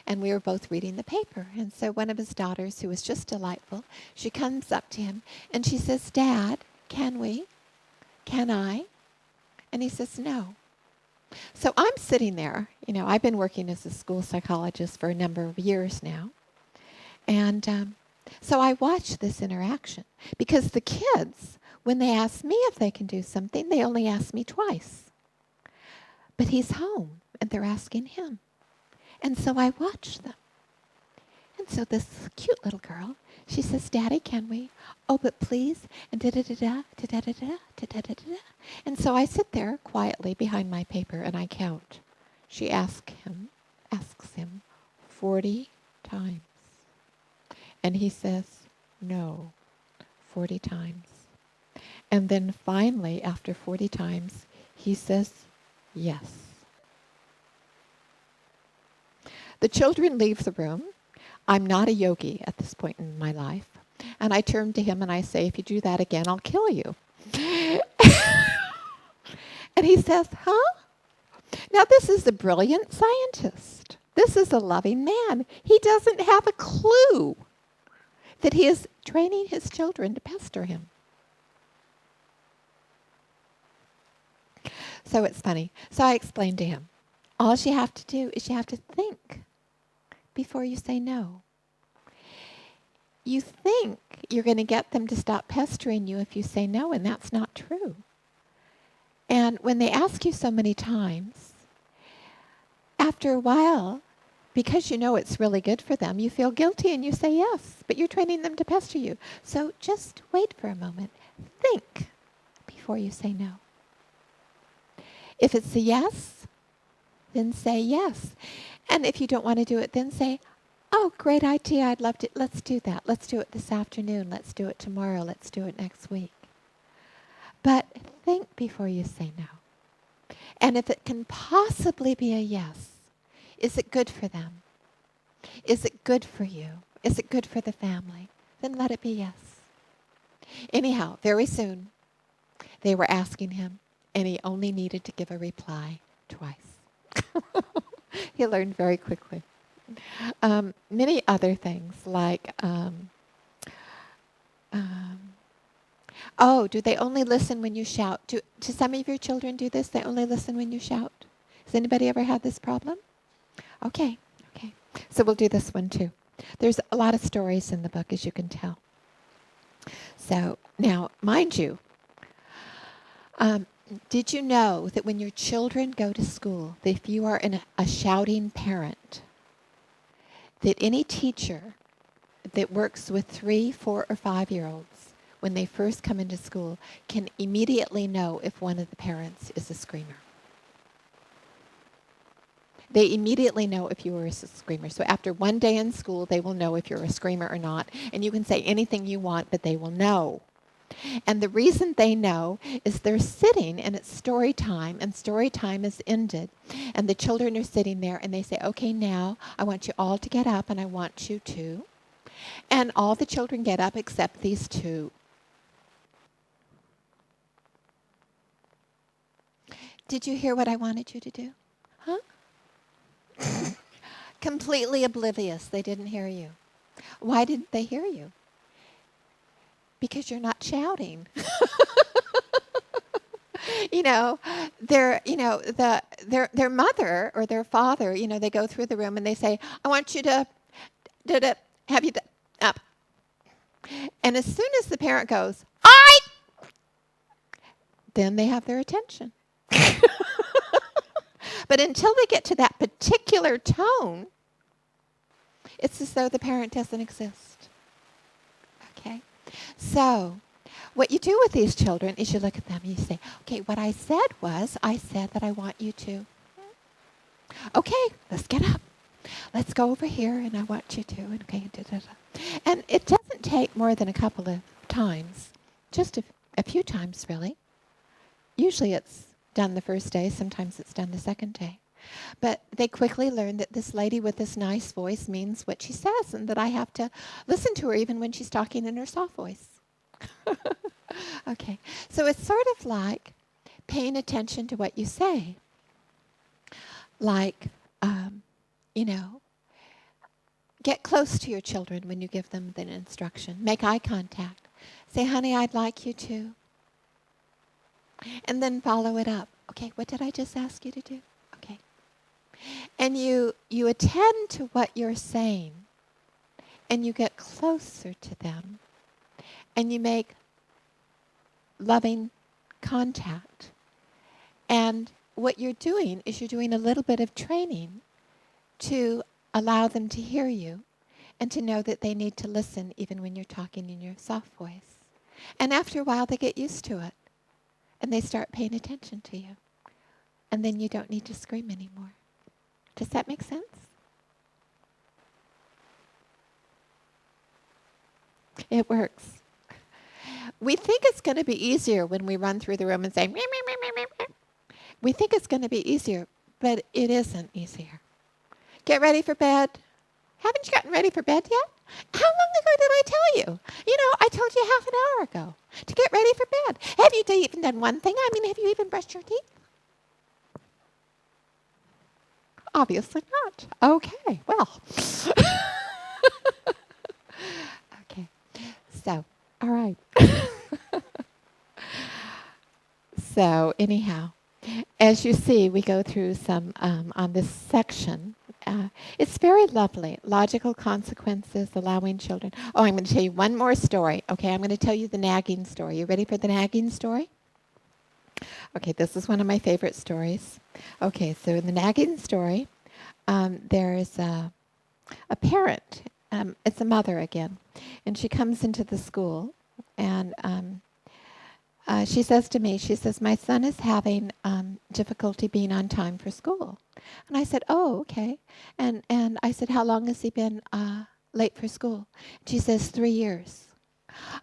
S2: And we were both reading the paper. And so one of his daughters, who was just delightful, she comes up to him and she says, "Dad, can we? Can I?" And he says, "No." So I'm sitting there. I've been working as a school psychologist for a number of years now. And so I watch this interaction. Because the kids, when they ask me if they can do something, they only ask me twice. But he's home, and they're asking him. And so I watch them. And so this cute little girl, she says, "Daddy, can we? Oh, but please," and da-da-da-da, da-da-da-da, da-da-da-da. And so I sit there quietly behind my paper and I count. She asks him 40 times. And he says, "No," 40 times. And then finally, after 40 times, he says, "Yes." The children leave the room. I'm not a yogi at this point in my life. And I turn to him and I say, "If you do that again, I'll kill you." And he says, "Huh?" Now, this is a brilliant scientist. This is a loving man. He doesn't have a clue that he is training his children to pester him. So it's funny. So I explained to him, all you have to do is you have to think before you say no. You think you're going to get them to stop pestering you if you say no, and that's not true. And when they ask you so many times, after a while, because you know it's really good for them, you feel guilty and you say yes, but you're training them to pester you. So just wait for a moment. Think before you say no. If it's a yes, then say yes. And if you don't want to do it, then say, "Oh, great idea, I'd love to, let's do that. Let's do it this afternoon. Let's do it tomorrow. Let's do it next week." But think before you say no. And if it can possibly be a yes, is it good for them? Is it good for you? Is it good for the family? Then let it be yes. Anyhow, very soon, they were asking him, and he only needed to give a reply twice. He learned very quickly. Many other things like, do they only listen when you shout? Do some of your children do this? They only listen when you shout? Has anybody ever had this problem? Okay. So we'll do this one too. There's a lot of stories in the book, as you can tell. So now, mind you, did you know that when your children go to school, that if you are a shouting parent, that any teacher that works with 3, 4, or 5-year-olds, when they first come into school, can immediately know if one of the parents is a screamer? They immediately know if you are a screamer. So after one day in school, they will know if you're a screamer or not. And you can say anything you want, but they will know. And the reason they know is they're sitting and it's story time, and story time is ended. And the children are sitting there and they say, "Okay, now I want you all to get up and I want you to." And all the children get up except these 2. Did you hear what I wanted you to do? Huh? Completely oblivious. They didn't hear you. Why didn't they hear you? Because you're not shouting. Their mother or their father, they go through the room and they say, "I want you to have you up." And as soon as the parent goes, "I," then they have their attention. But until they get to that particular tone, it's as though the parent doesn't exist. Okay? So, what you do with these children is you look at them and you say, "Okay, what I said was, I said that I want you to. Okay, let's get up. Let's go over here and I want you to." Okay, and it doesn't take more than a couple of times, just a few times really. Usually it's done the first day, sometimes it's done the second day. But they quickly learn that this lady with this nice voice means what she says, and that I have to listen to her even when she's talking in her soft voice. Okay, so it's sort of like paying attention to what you say. like, you know, get close to your children when you give them the instruction. Make eye contact. Say, honey, I'd like you to. And then follow it up. Okay, what did I just ask you to do? Okay. And you attend to what you're saying, and you get closer to them, and you make loving contact. And what you're doing is you're doing a little bit of training to allow them to hear you and to know that they need to listen even when you're talking in your soft voice. And after a while, they get used to it, and they start paying attention to you. And then you don't need to scream anymore. Does that make sense? It works. We think it's going to be easier when we run through the room and say, meow, meow, meow, meow, meow. We think it's going to be easier, but it isn't easier. Get ready for bed. Haven't you gotten ready for bed yet? How long ago did I tell you? You know, I told you half an hour ago to get ready for bed. Have you even done one thing? I mean, have you even brushed your teeth? Obviously not. Okay, well. Okay, so, all right. So, anyhow, as you see, we go through some on this section. It's very lovely. Logical consequences, allowing children. Oh, I'm going to tell you one more story. Okay, I'm going to tell you the nagging story. You ready for the nagging story? Okay, this is one of my favorite stories. Okay, so in the nagging story, there is a parent. It's a mother again, and she comes into the school, and she says to me, she says, my son is having difficulty being on time for school. And I said, oh, okay. And I said, how long has he been late for school? She says, 3 years.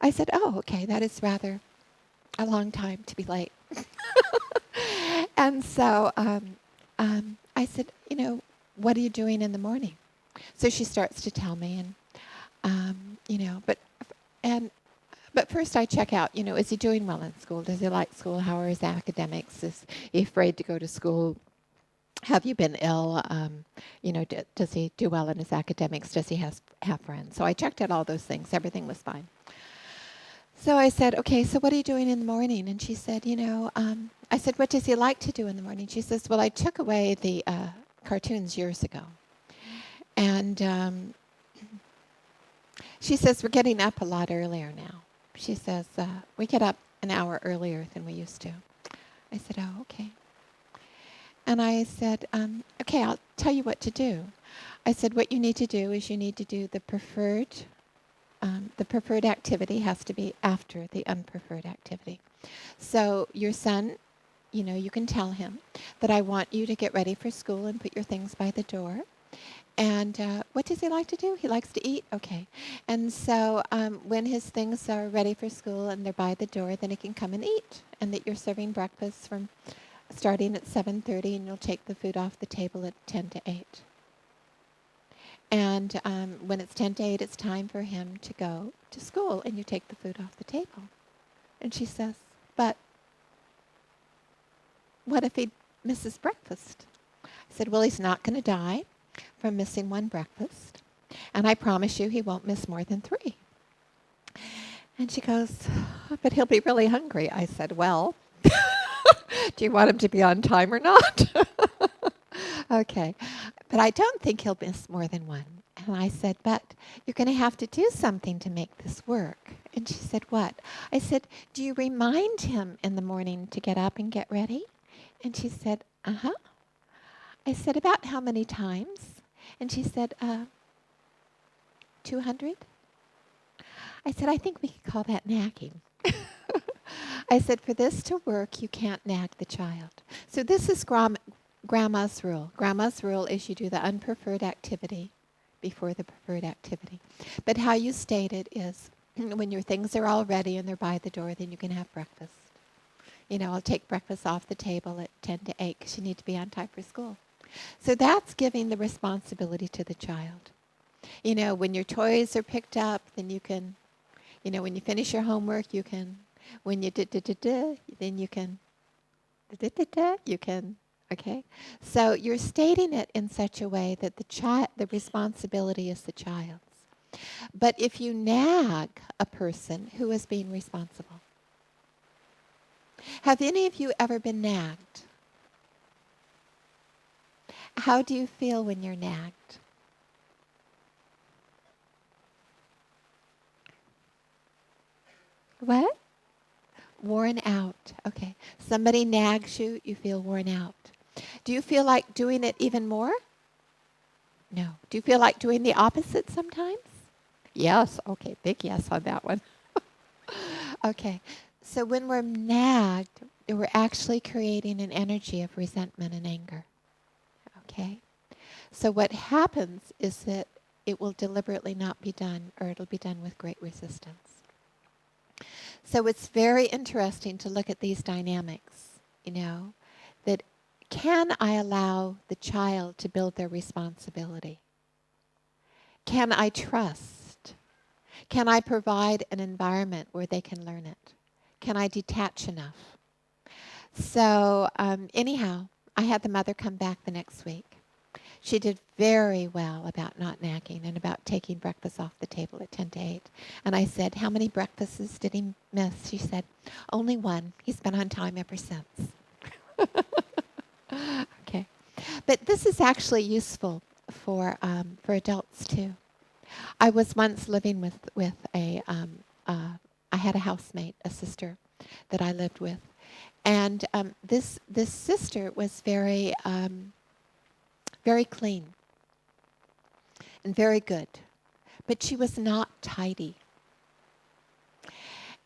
S2: I said, oh, okay, that is rather a long time to be late. And so I said, you know, what are you doing in the morning? So she starts to tell me, and you know, but first I check out, you know, is he doing well in school? Does he like school? How are his academics? Is he afraid to go to school? Have you been ill? You know, does he do well in his academics? Does he have friends? So I checked out all those things. Everything was fine. So I said, okay, so what are you doing in the morning? And she said, you know, I said, what does he like to do in the morning? She says, well, I took away the cartoons years ago. And she says, we're getting up a lot earlier now. She says, we get up an hour earlier than we used to. I said, oh, okay. And I said, okay, I'll tell you what to do. I said, what you need to do is you need to do the preferred activity has to be after the unpreferred activity. So your son, you know, you can tell him that I want you to get ready for school and put your things by the door. And what does he like to do? He likes to eat? Okay. And so when his things are ready for school and they're by the door, then he can come and eat. And that you're serving breakfast from starting at 7:30, and you'll take the food off the table at 10 to 8. And when it's 10 to 8, it's time for him to go to school, and you take the food off the table. And she says, but what if he misses breakfast? I said, well, he's not going to die from missing one breakfast. And I promise you he won't miss more than 3. And she goes, but he'll be really hungry. I said, well, do you want him to be on time or not? Okay. But I don't think he'll miss more than 1. And I said, but you're going to have to do something to make this work. And she said, what? I said, do you remind him in the morning to get up and get ready? And she said, uh-huh. I said, about how many times? And she said, 200. I said, I think we could call that nagging. I said, for this to work, you can't nag the child. So this is Grandma's rule. Grandma's rule is you do the unpreferred activity before the preferred activity. But how you state it is when your things are all ready and they're by the door, then you can have breakfast. You know, I'll take breakfast off the table at 10 to 8 because you need to be on time for school. So that's giving the responsibility to the child. You know, when your toys are picked up, then you can, you know, when you finish your homework, you can, when you then you can, you can, Okay? So you're stating it in such a way that the responsibility is the child's. But if you nag a person, who is being responsible? Have any of you ever been nagged? How do you feel when you're nagged? What? Worn out. Okay. Somebody nags you, you feel worn out. Do you feel like doing it even more? No. Do you feel like doing the opposite sometimes? Yes. Okay. Big yes on that one. Okay. So when we're nagged, we're actually creating an energy of resentment and anger. Okay? So what happens is that it will deliberately not be done, or it'll be done with great resistance. So it's very interesting to look at these dynamics, that can I allow the child to build their responsibility? Can I trust? Can I provide an environment where they can learn it? Can I detach enough? So anyhow, I had the mother come back the next week. She did very well about not nagging and about taking breakfast off the table at 10 to 8. And I said, how many breakfasts did he miss? She said, only one. He's been on time ever since. Okay. But this is actually useful for adults too. I was once living with I had a housemate, a sister that I lived with. And this sister was very clean and very good, but she was not tidy.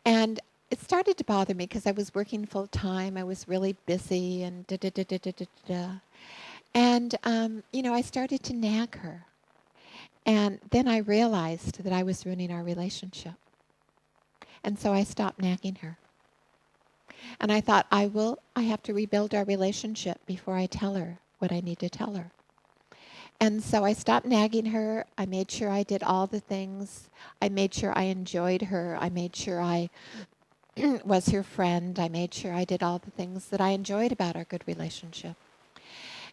S2: And it started to bother me because I was working full time. I was really busy and And I started to nag her. And then I realized that I was ruining our relationship. And so I stopped nagging her. And I thought, I have to rebuild our relationship before I tell her what I need to tell her. And so I stopped nagging her. I made sure I did all the things. I made sure I enjoyed her. I made sure I was her friend. I made sure I did all the things that I enjoyed about our good relationship.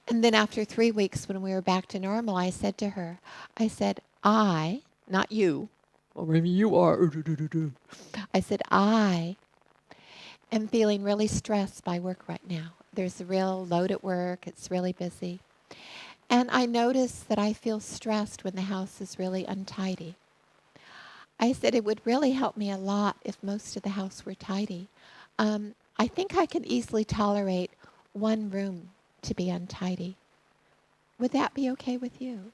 S2: And then after 3 weeks, when we were back to normal, I said to her, I, not you, or maybe you are, I said, I am feeling really stressed by work right now. There's a real load at work. It's really busy. And I notice that I feel stressed when the house is really untidy. I said it would really help me a lot if most of the house were tidy. I think I can easily tolerate one room to be untidy. Would that be okay with you?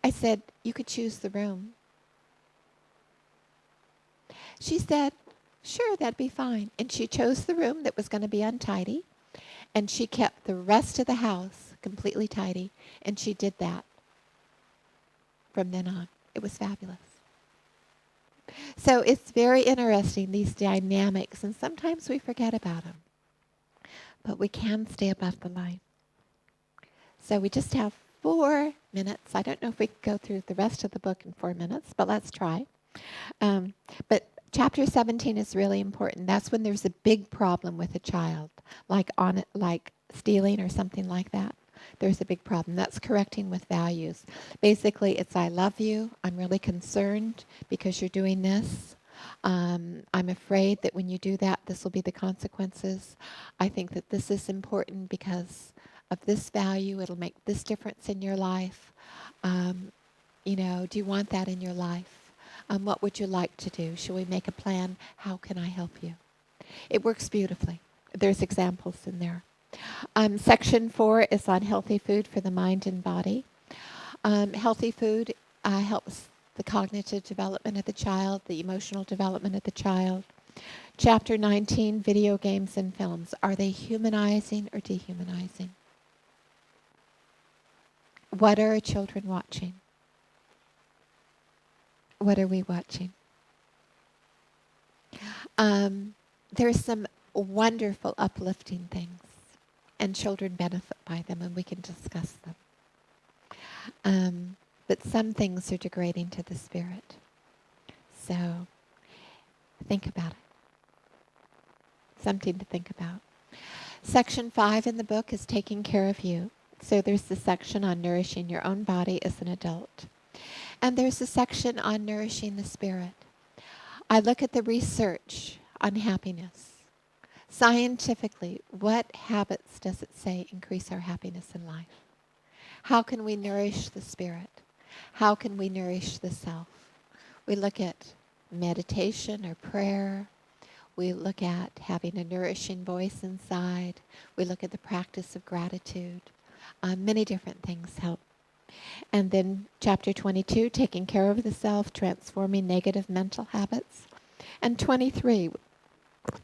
S2: I said, you could choose the room. She said, sure, that'd be fine. And she chose the room that was going to be untidy. And she kept the rest of the house completely tidy. And she did that from then on. It was fabulous. So it's very interesting, these dynamics. And sometimes we forget about them. But we can stay above the line. So we just have 4 minutes. I don't know if we can go through the rest of the book in 4 minutes, but let's try. But chapter 17 is really important. That's when there's a big problem with a child, like stealing or something like that. There's a big problem. That's correcting with values. Basically, it's I love you. I'm really concerned because you're doing this. I'm afraid that when you do that, this will be the consequences. I think that this is important because of this value. It'll make this difference in your life. Do you want that in your life? What would you like to do? Shall we make a plan? How can I help you? It works beautifully. There's examples in there. Section 4 is on healthy food for the mind and body. Healthy food helps the cognitive development of the child, the emotional development of the child. Chapter 19, video games and films. Are they humanizing or dehumanizing? What are our children watching? What are we watching? There's some wonderful, uplifting things, and children benefit by them, and we can discuss them. But some things are degrading to the spirit. So think about it. Something to think about. Section 5 in the book is taking care of you. So there's the section on nourishing your own body as an adult. And there's a section on nourishing the spirit. I look at the research on happiness. Scientifically, what habits does it say increase our happiness in life? How can we nourish the spirit? How can we nourish the self? We look at meditation or prayer. We look at having a nourishing voice inside. We look at the practice of gratitude. Many different things help. And then chapter 22, taking care of the self, transforming negative mental habits. And 23,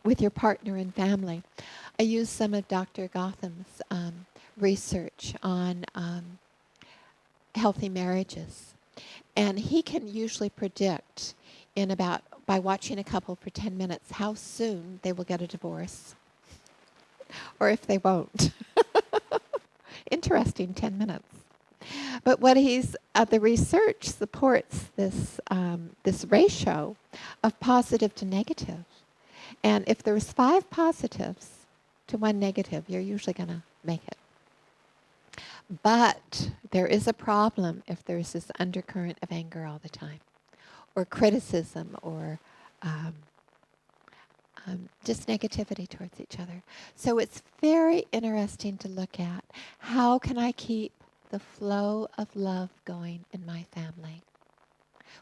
S2: with your partner and family. I use some of Dr. Gotham's research on healthy marriages. And he can usually predict by watching a couple for 10 minutes, how soon they will get a divorce. Or if they won't. Interesting 10 minutes. But what the research supports this ratio of positive to negative. And if there's 5 positives to 1 negative, you're usually going to make it. But there is a problem if there's this undercurrent of anger all the time, or criticism, or just negativity towards each other. So it's very interesting to look at, how can I keep the flow of love going in my family?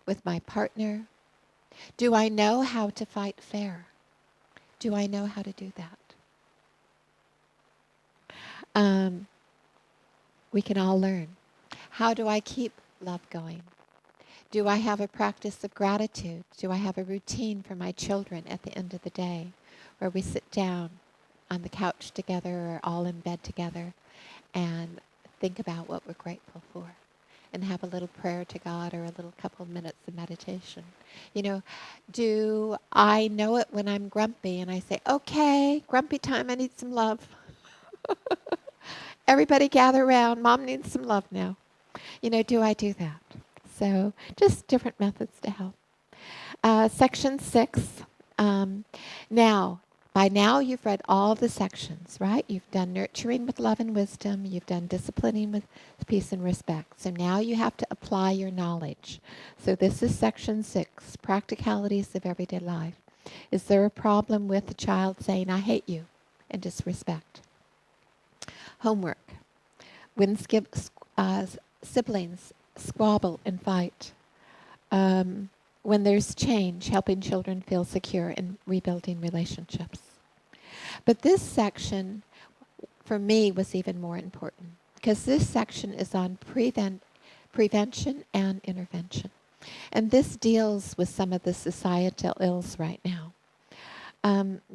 S2: With my partner, do I know how to fight fair? Do I know how to do that? We can all learn. How do I keep love going? Do I have a practice of gratitude? Do I have a routine for my children at the end of the day where we sit down on the couch together or all in bed together and think about what we're grateful for and have a little prayer to God or a little couple of minutes of meditation? Do I know it when I'm grumpy and I say, okay, grumpy time, I need some love. Everybody gather around, Mom needs some love now. Do I do that? So just different methods to help. Section 6. By now you've read all the sections, right? You've done nurturing with love and wisdom. You've done disciplining with peace and respect. So now you have to apply your knowledge. So this is section 6, practicalities of everyday life. Is there a problem with the child saying, I hate you, and disrespect? Homework. When siblings squabble and fight. When there's change, helping children feel secure and rebuilding relationships. But this section, for me, was even more important, because this section is on prevention and intervention. And this deals with some of the societal ills right now.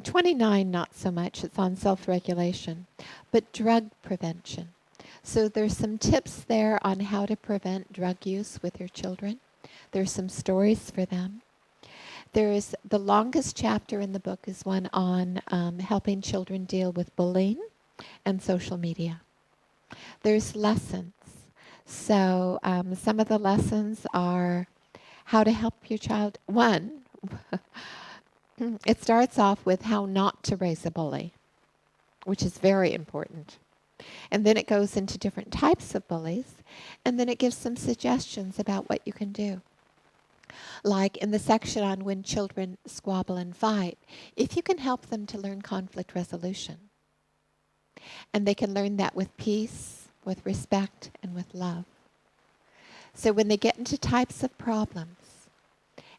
S2: 29, not so much. It's on self-regulation. But drug prevention. So there's some tips there on how to prevent drug use with your children. There's some stories for them. There's the longest chapter in the book is one on helping children deal with bullying and social media. There's lessons. So some of the lessons are how to help your child. One, it starts off with how not to raise a bully, which is very important. And then it goes into different types of bullies, and then it gives some suggestions about what you can do. Like in the section on when children squabble and fight, if you can help them to learn conflict resolution, and they can learn that with peace, with respect, and with love. So when they get into types of problems,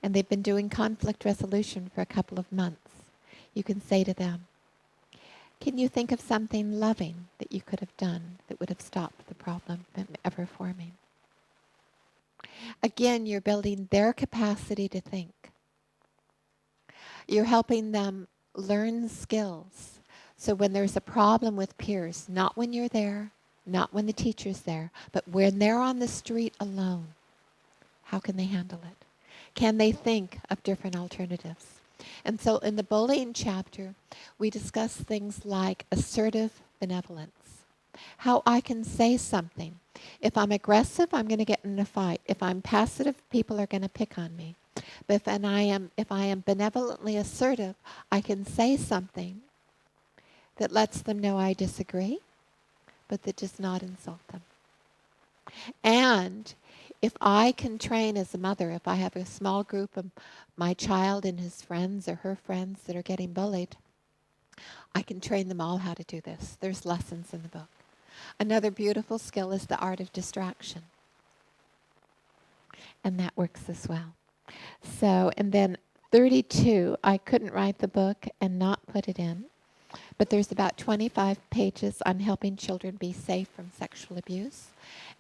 S2: and they've been doing conflict resolution for a couple of months, you can say to them, can you think of something loving that you could have done that would have stopped the problem from ever forming? Again, you're building their capacity to think. You're helping them learn skills. So when there's a problem with peers, not when you're there, not when the teacher's there, but when they're on the street alone, how can they handle it? Can they think of different alternatives? And so in the bullying chapter, we discuss things like assertive benevolence. How I can say something. If I'm aggressive, I'm going to get in a fight. If I'm passive, people are going to pick on me. But if I am benevolently assertive, I can say something that lets them know I disagree, but that does not insult them. And if I can train as a mother, if I have a small group of my child and his friends or her friends that are getting bullied, I can train them all how to do this. There's lessons in the book. Another beautiful skill is the art of distraction. And that works as well. So, and then 32, I couldn't write the book and not put it in. But there's about 25 pages on helping children be safe from sexual abuse.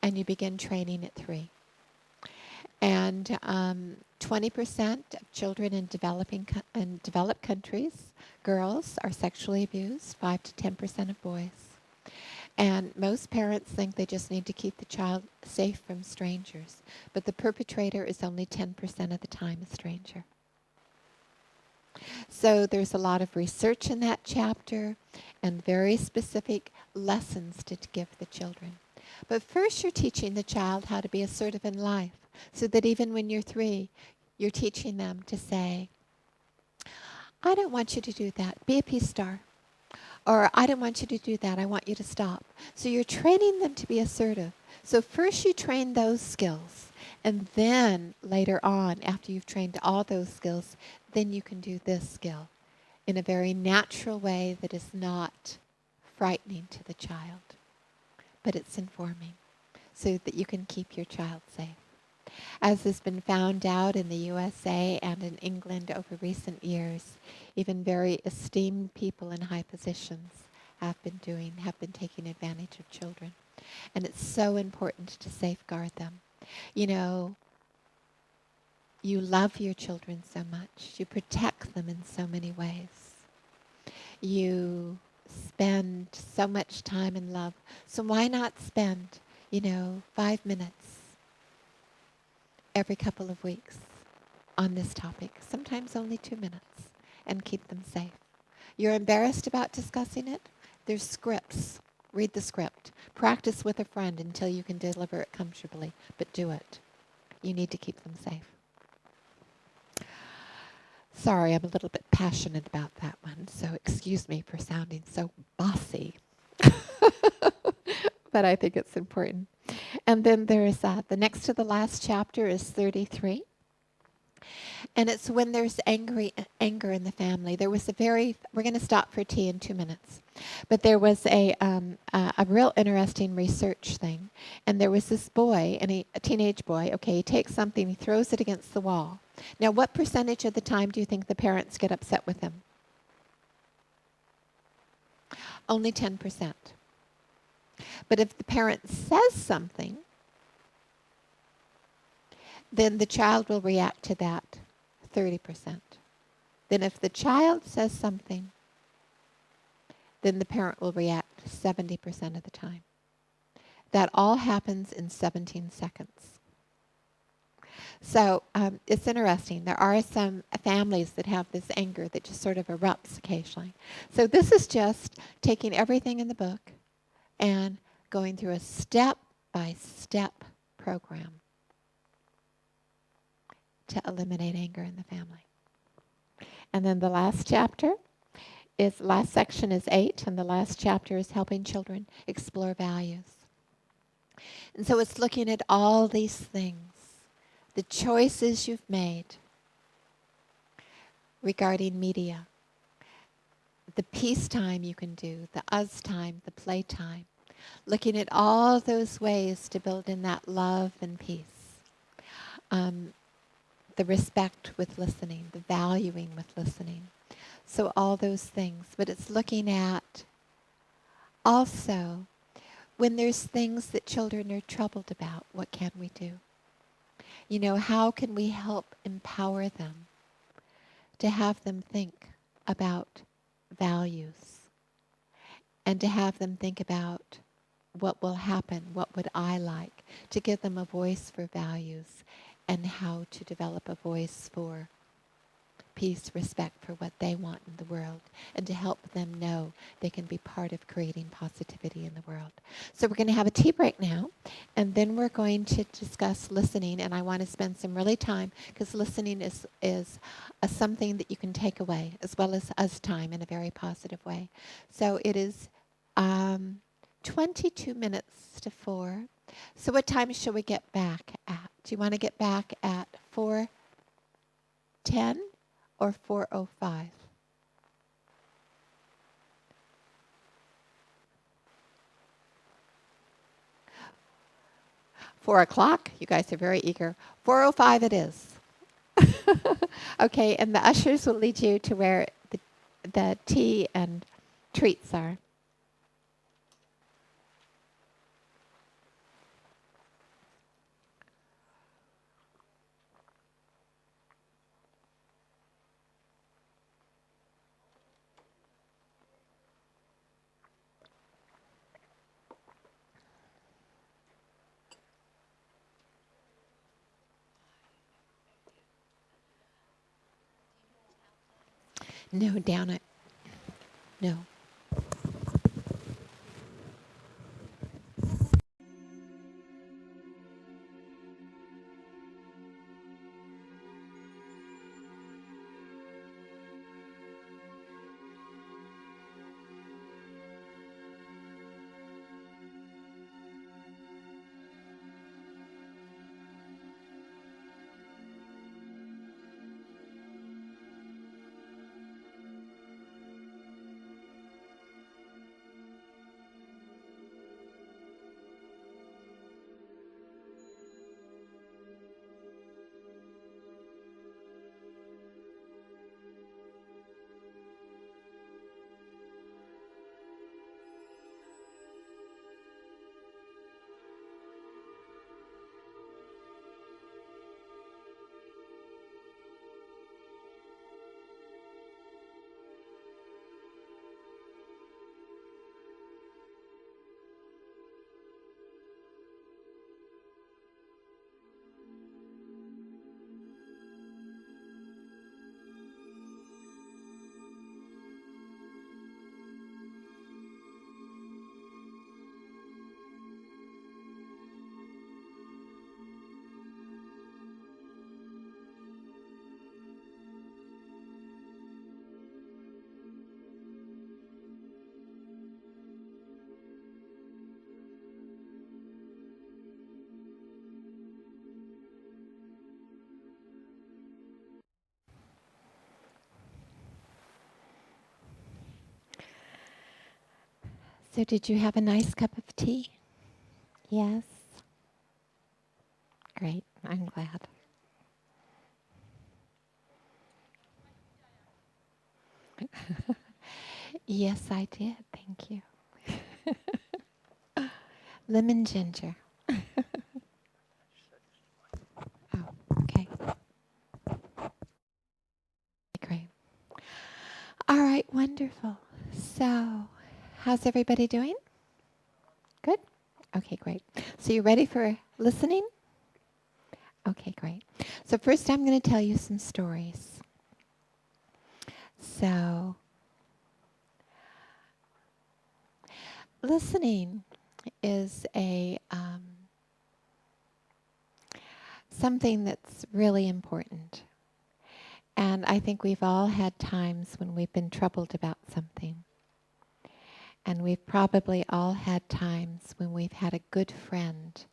S2: And you begin training at 3. And 20% of children in developed countries, girls, are sexually abused, 5 to 10% of boys. And most parents think they just need to keep the child safe from strangers. But the perpetrator is only 10% of the time a stranger. So there's a lot of research in that chapter and very specific lessons to give the children. But first you're teaching the child how to be assertive in life, so that even when you're 3, you're teaching them to say, I don't want you to do that. Be a peace star. Or I don't want you to do that. I want you to stop. So you're training them to be assertive. So first you train those skills. And then later on, after you've trained all those skills, then you can do this skill in a very natural way that is not frightening to the child, but it's informing, so that you can keep your child safe. As has been found out in the USA and in England over recent years, even very esteemed people in high positions have been taking advantage of children. And it's so important to safeguard them. You know, you love your children so much. You protect them in so many ways. You spend so much time in love. So why not spend, 5 minutes every couple of weeks on this topic, sometimes only 2 minutes, and keep them safe. You're embarrassed about discussing it? There's scripts. Read the script. Practice with a friend until you can deliver it comfortably, but do it. You need to keep them safe. Sorry, I'm a little bit passionate about that one, so excuse me for sounding so bossy. But I think it's important. And then there's the next to the last chapter is 33. And it's when there's anger in the family. There was we're going to stop for tea in 2 minutes. But there was a real interesting research thing. And there was this boy, a teenage boy, he takes something, he throws it against the wall. Now, what percentage of the time do you think the parents get upset with him? Only 10%. But if the parent says something, then the child will react to that 30%. Then if the child says something, then the parent will react 70% of the time. That all happens in 17 seconds. So it's interesting. There are some families that have this anger that just sort of erupts occasionally. So this is just taking everything in the book and going through a step-by-step program to eliminate anger in the family. And then the last section is 8, and the last chapter is helping children explore values. And so it's looking at all these things, the choices you've made regarding media, the peace time you can do, the us time, the play time, looking at all those ways to build in that love and peace. The respect with listening, the valuing with listening. So all those things. But it's looking at also when there's things that children are troubled about, what can we do? How can we help empower them to have them think about values and to have them think about what will happen, what would I like, to give them a voice for values and how to develop a voice for peace, respect for what they want in the world, and to help them know they can be part of creating positivity in the world. So we're going to have a tea break now, and then we're going to discuss listening, and I want to spend some really time, because listening is something that you can take away, as well as us time in a very positive way. So it is 22 minutes to 4. So what time shall we get back at? Do you want to get back at 4:10 or 4:05? 4 o'clock? You guys are very eager. 4:05 it is. Okay, and the ushers will lead you to where the tea and treats are. No, down it. No. So did you have a nice cup of tea? Yes? Great, I'm glad. Yes, I did, thank you. Lemon ginger. Oh, okay. Great. All right, wonderful. So, how's everybody doing? Good? Okay, great. So you ready for listening? Okay, great. So first I'm going to tell you some stories. So, listening is something that's really important. And I think we've all had times when we've been troubled about something. And we've probably all had times when we've had a good friend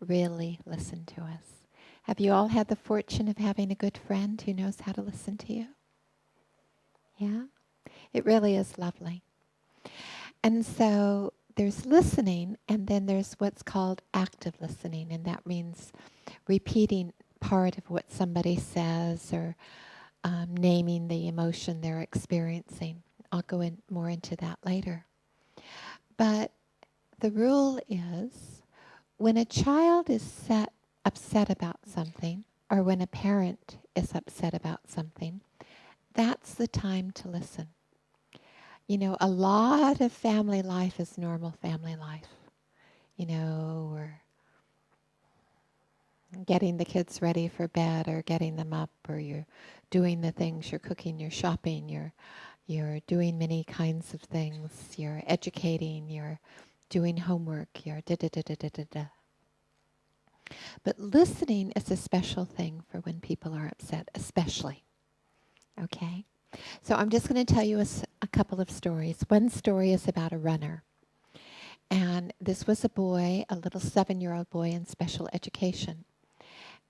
S2: really listen to us. Have you all had the fortune of having a good friend who knows how to listen to you? Yeah? It really is lovely. And so there's listening, and then there's what's called active listening, and that means repeating part of what somebody says or naming the emotion they're experiencing. I'll go more into that later. But the rule is, when a child is upset about something, or when a parent is upset about something, that's the time to listen. You know, a lot of family life is normal family life. You know, we're getting the kids ready for bed or getting them up, or you're doing the things, you're cooking, you're shopping, you're doing many kinds of things, you're educating, you're doing homework, you're da-da-da-da-da-da-da. But listening is a special thing for when people are upset, especially. Okay? So I'm just going to tell you a couple of stories. One story is about a runner. And this was a boy, a little 7-year-old boy in special education.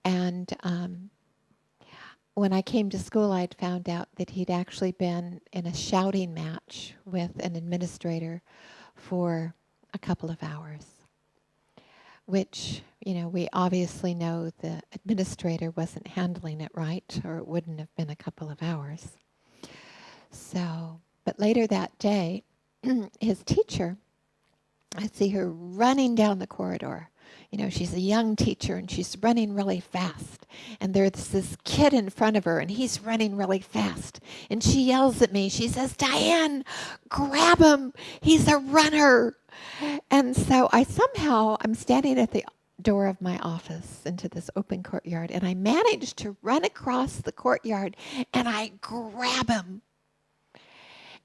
S2: And when I came to school, I'd found out that he'd actually been in a shouting match with an administrator for a couple of hours, which, we obviously know the administrator wasn't handling it right, or it wouldn't have been a couple of hours. So, but later that day, his teacher, I see her running down the corridor. She's a young teacher and she's running really fast. And there's this kid in front of her and he's running really fast. And she yells at me. She says, "Diane, grab him. He's a runner." And so I'm standing at the door of my office into this open courtyard, and I managed to run across the courtyard and I grab him.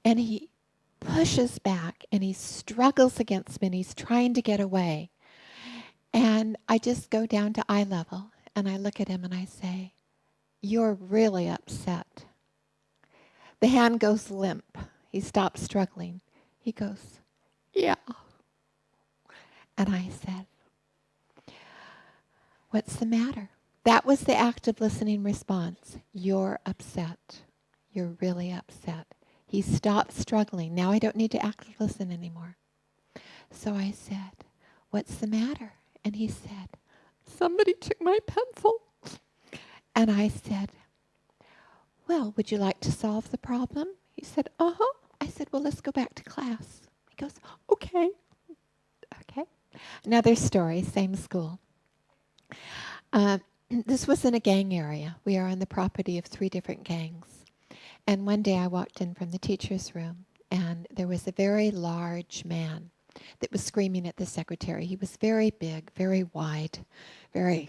S2: And he pushes back and he struggles against me and he's trying to get away. And I just go down to eye level and I look at him and I say, "You're really upset." The hand goes limp. He stops struggling. He goes, "Yeah." And I said, "What's the matter?" That was the active listening response. "You're upset. You're really upset." He stopped struggling. Now I don't need to actively listen anymore. So I said, "What's the matter?" And he said, "Somebody took my pencil." And I said, "Well, would you like to solve the problem?" He said, "Uh-huh." I said, "Well, let's go back to class." He goes, "Okay." Okay. Another story, same school. This was in a gang area. We are on the property of 3 different gangs. And one day I walked in from the teacher's room, and there was a very large man that was screaming at the secretary. He was very big, very wide, very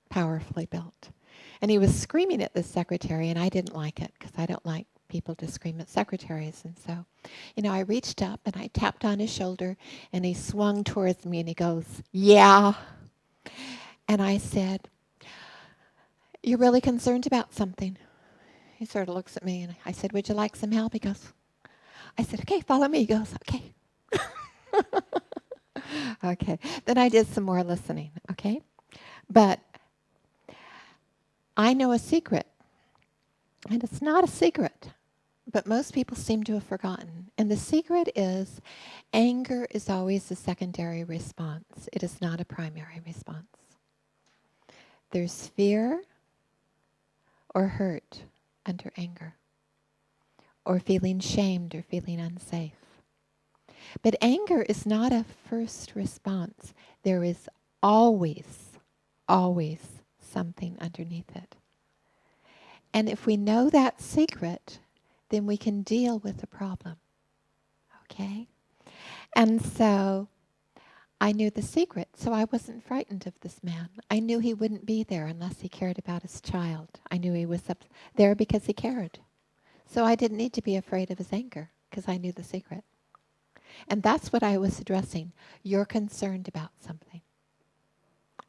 S2: powerfully built. And he was screaming at the secretary, and I didn't like it because I don't like people to scream at secretaries. And so, I reached up and I tapped on his shoulder, and he swung towards me and he goes, "Yeah." And I said, "You're really concerned about something." He sort of looks at me and I said, "Would you like some help?" He goes, I said, "Okay, follow me." He goes, "Okay." Okay. Then I did some more listening, okay? But I know a secret, and it's not a secret, but most people seem to have forgotten. And the secret is anger is always a secondary response. It is not a primary response. There's fear or hurt under anger, or feeling shamed or feeling unsafe. But anger is not a first response. There is always, always something underneath it. And if we know that secret, then we can deal with the problem. Okay? And so I knew the secret, so I wasn't frightened of this man. I knew he wouldn't be there unless he cared about his child. I knew he was up there because he cared. So I didn't need to be afraid of his anger because I knew the secret. And that's what I was addressing. You're concerned about something.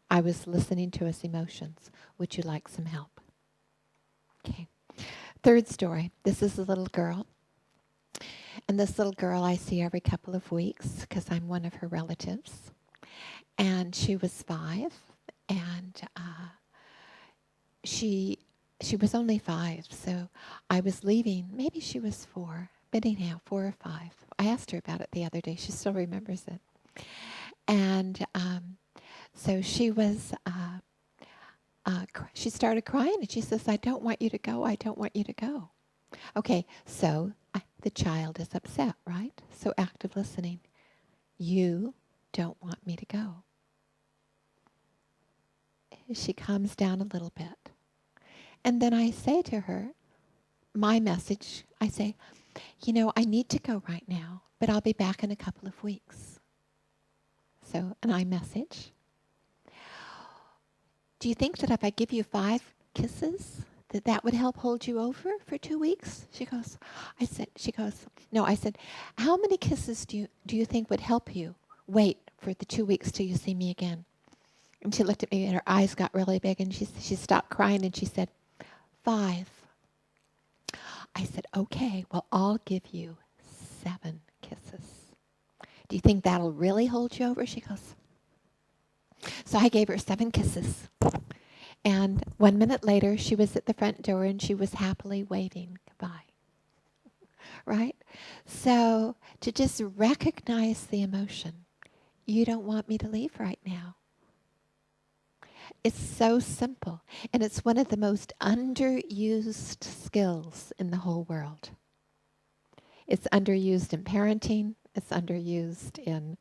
S2: I was listening to his emotions. Would you like some help? Okay. Third story. This is a little girl. And this little girl I see every couple of weeks because I'm one of her relatives. And she was 5. And she was only 5. So I was leaving. Maybe she was 4. But anyhow, 4 or 5. I asked her about it the other day. She still remembers it. And so she was, she started crying, and she says, "I don't want you to go. I don't want you to go." Okay, so the child is upset, right? So active listening. You don't want me to go. She calms down a little bit. And then I say to her, my message, I say, I need to go right now, but I'll be back in a couple of weeks. So an I message. do you think that if I give you 5 kisses, that would help hold you over for 2 weeks? She goes, no, I said, how many kisses do you think would help you wait for the 2 weeks till you see me again? And she looked at me and her eyes got really big and she stopped crying and she said, 5. I said, okay, well, I'll give you 7 kisses. Do you think that'll really hold you over? She goes. So I gave her 7 kisses. And 1 minute later, she was at the front door and she was happily waving goodbye. Right? So to just recognize the emotion. You don't want me to leave right now. It's so simple. And it's one of the most underused skills in the whole world. It's underused in parenting. It's underused in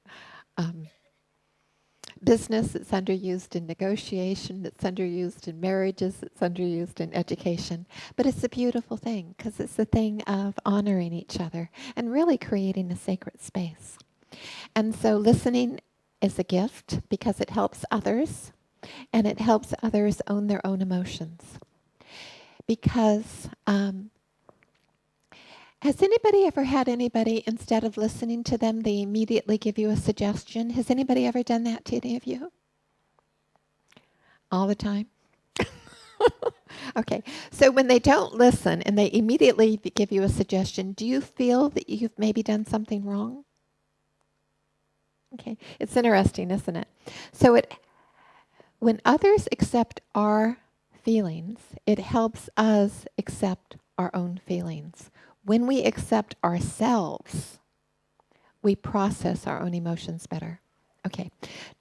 S2: business. It's underused in negotiation. It's underused in marriages. It's underused in education. But it's a beautiful thing because it's a thing of honoring each other and really creating a sacred space. And so listening is a gift because it helps others and it helps others own their own emotions. Because has anybody ever had anybody, instead of listening to them, they immediately give you a suggestion? Has anybody ever done that to any of you? All the time? Okay, so when they don't listen and they immediately give you a suggestion, do you feel that you've maybe done something wrong? Okay, it's interesting, isn't it? So when others accept our feelings, it helps us accept our own feelings. When we accept ourselves, we process our own emotions better. Okay,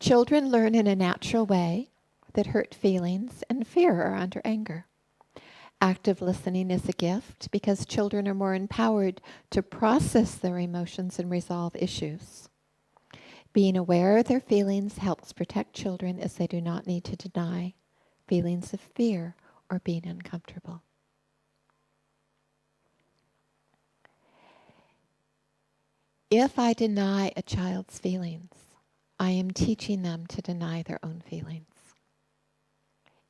S2: children learn in a natural way that hurt feelings and fear are under anger. Active listening is a gift because children are more empowered to process their emotions and resolve issues. Being aware of their feelings helps protect children as they do not need to deny feelings of fear or being uncomfortable. If I deny a child's feelings, I am teaching them to deny their own feelings.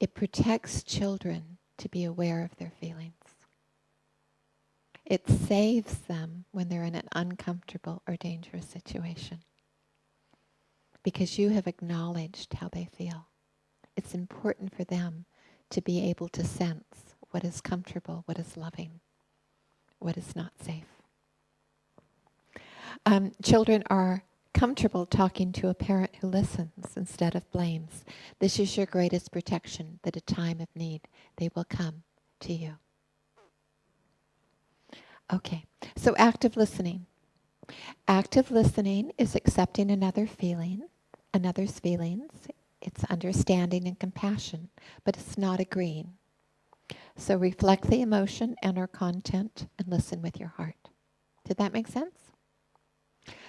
S2: It protects children to be aware of their feelings. It saves them when they're in an uncomfortable or dangerous situation. Because you have acknowledged how they feel. It's important for them to be able to sense what is comfortable, what is loving, what is not safe. Children are comfortable talking to a parent who listens instead of blames. This is your greatest protection, that at a time of need, they will come to you. Okay, so active listening. Active listening is accepting another's feelings. It's understanding and compassion, but it's not agreeing. So reflect the emotion and our content and listen with your heart. Did that make sense?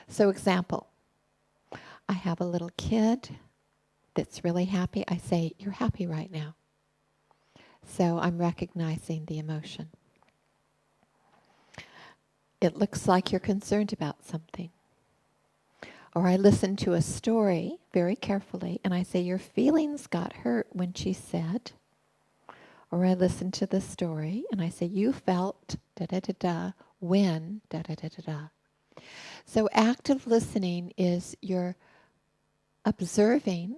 S2: So example, I have a little kid that's really happy. I say, you're happy right now. So I'm recognizing the emotion. It looks like you're concerned about something. Or I listen to a story very carefully and I say, your feelings got hurt when she said. Or I listen to the story and I say, you felt da-da-da-da when da-da-da-da-da. So active listening is you're observing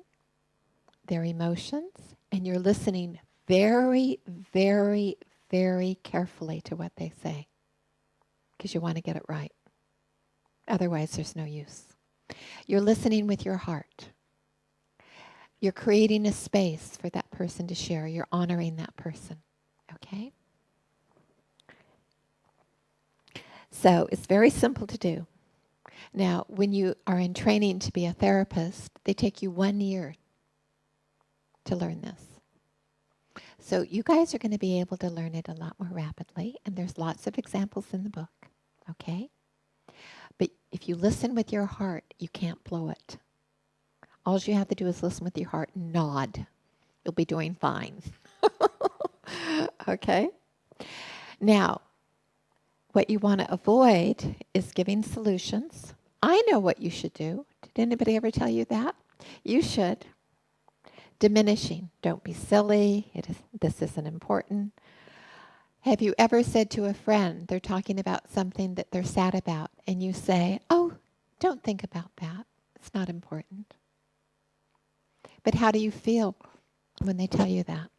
S2: their emotions and you're listening very, very, very carefully to what they say because you want to get it right. Otherwise, there's no use. You're listening with your heart. You're creating a space for that person to share. You're honoring that person. Okay? So it's very simple to do. Now, when you are in training to be a therapist, they take you 1 year to learn this. So you guys are going to be able to learn it a lot more rapidly, and there's lots of examples in the book, okay? But if you listen with your heart, you can't blow it. All you have to do is listen with your heart and nod. You'll be doing fine. Okay? Now, what you want to avoid is giving solutions. I know what you should do. Did anybody ever tell you that? You should diminishing. Don't be silly. This isn't important. Have you ever said to a friend, they're talking about something that they're sad about, and you say, oh, don't think about that. It's not important. But how do you feel when they tell you that?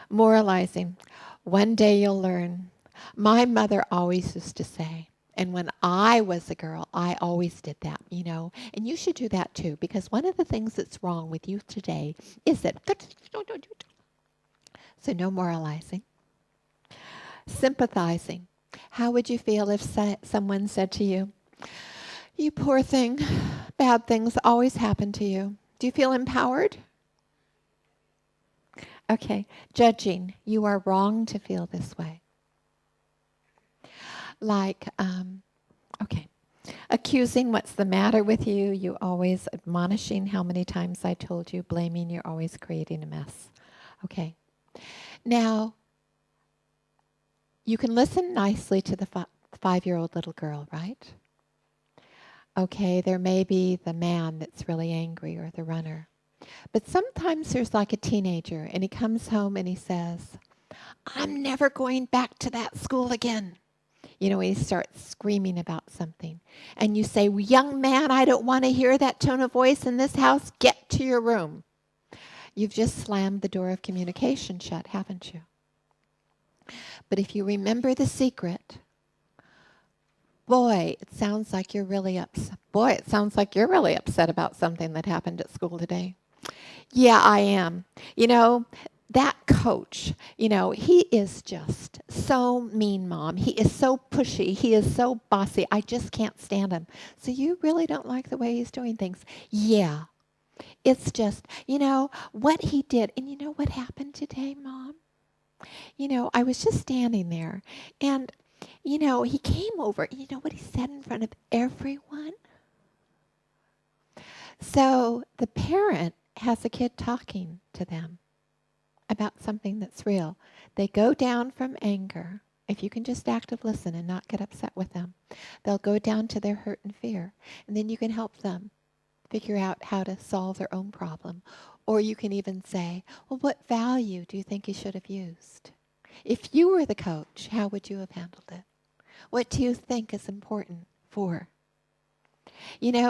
S2: Moralizing. One day you'll learn. My mother always used to say, and when I was a girl, I always did that, and you should do that too, because one of the things that's wrong with youth today is that, so no moralizing. Sympathizing. How would you feel if someone said to you, you poor thing, bad things always happen to you. Do you feel empowered? Okay, judging. You are wrong to feel this way. Like, accusing, what's the matter with you? You always admonishing, how many times I told you, blaming, you're always creating a mess. Okay. Now, you can listen nicely to the 5-year-old little girl, right? Okay, there may be the man that's really angry or the runner. But sometimes there's like a teenager, and he comes home and he says, I'm never going back to that school again. He starts screaming about something. And you say, well, young man, I don't want to hear that tone of voice in this house. Get to your room. You've just slammed the door of communication shut, haven't you? But if you remember the secret, boy, it sounds like you're really upset. Boy, it sounds like you're really upset about something that happened at school today. Yeah, I am. That coach, he is just so mean, Mom. He is so pushy. He is so bossy. I just can't stand him. So you really don't like the way he's doing things? Yeah. It's just, what he did. And you know what happened today, Mom? I was just standing there. And, he came over. And you know what he said in front of everyone? So the parent has a kid talking to them about something that's real. They go down from anger. If you can just active listen and not get upset with them, they'll go down to their hurt and fear. And then you can help them figure out how to solve their own problem. Or you can even say, well, what value do you think you should have used? If you were the coach, how would you have handled it? What do you think is important for?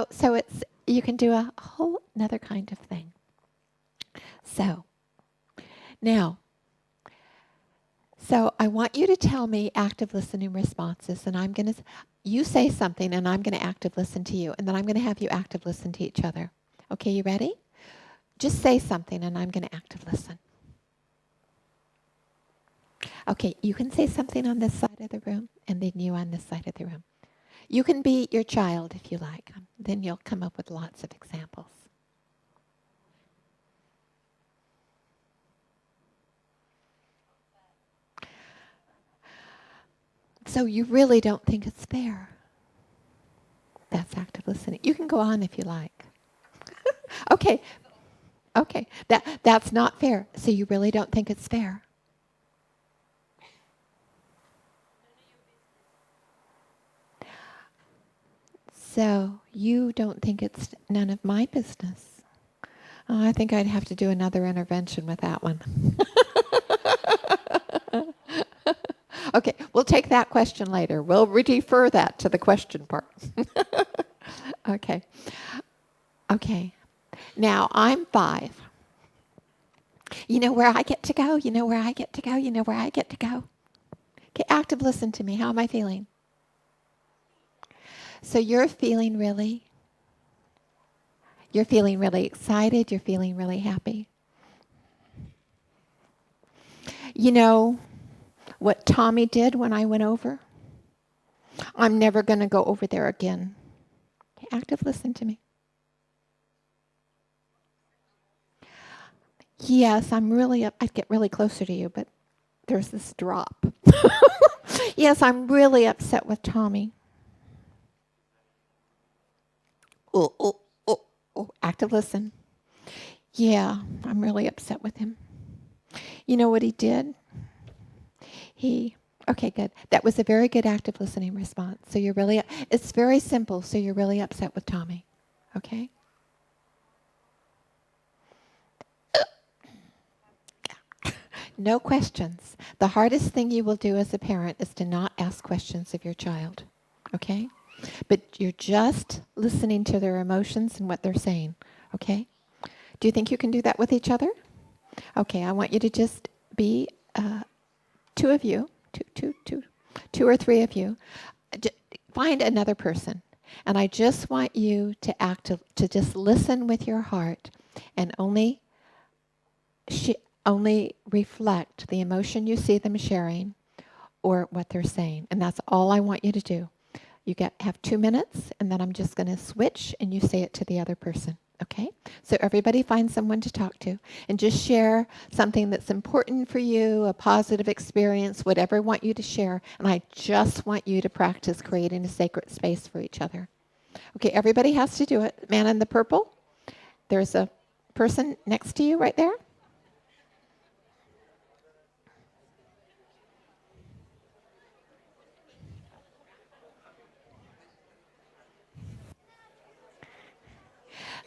S2: So you can do a whole another kind of thing. So I want you to tell me active listening responses, and you say something, and I'm going to active listen to you, and then I'm going to have you active listen to each other. Okay, you ready? Just say something, and I'm going to active listen. Okay, you can say something on this side of the room, and then you on this side of the room. You can be your child if you like. Then you'll come up with lots of examples. So you really don't think it's fair. That's active listening. You can go on if you like. Okay. That's not fair. So you really don't think it's fair. So you don't think it's none of my business. Oh, I think I'd have to do another intervention with that one. Okay, we'll take that question later. We'll defer that to the question part. Okay. Now, I'm 5. You know where I get to go? You know where I get to go? You know where I get to go? Okay, active listen to me. How am I feeling? So you're feeling really excited. You're feeling really happy. You know what Tommy did when I went over? I'm never going to go over there again. Okay, active listen to me. Yes, I'd get really closer to you, but there's this drop. Yes, I'm really upset with Tommy. Oh, active listen. Yeah, I'm really upset with him. You know what he did? Okay, good. That was a very good active listening response. So it's very simple, so you're really upset with Tommy. Okay? No questions. The hardest thing you will do as a parent is to not ask questions of your child. Okay? But you're just listening to their emotions and what they're saying. Okay? Do you think you can do that with each other? Okay, I want you to just be two of you, two or three of you. Find another person. And I just want you to just listen with your heart and only reflect the emotion you see them sharing or what they're saying. And that's all I want you to do. You have 2 minutes, and then I'm just going to switch, and you say it to the other person. Okay? So everybody find someone to talk to, and just share something that's important for you, a positive experience, whatever I want you to share. And I just want you to practice creating a sacred space for each other. Okay, everybody has to do it. Man in the purple, there's a person next to you right there.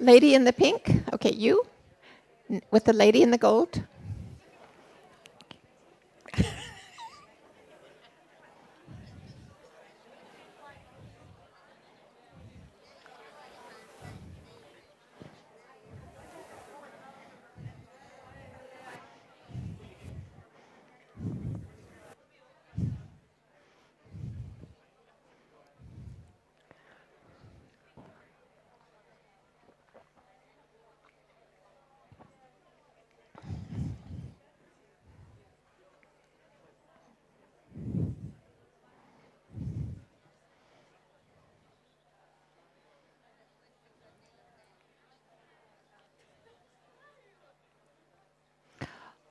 S2: Lady in the pink. Okay, you. With the lady in the gold.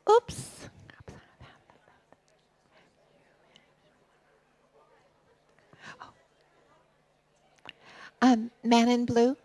S2: Oops. Man in blue.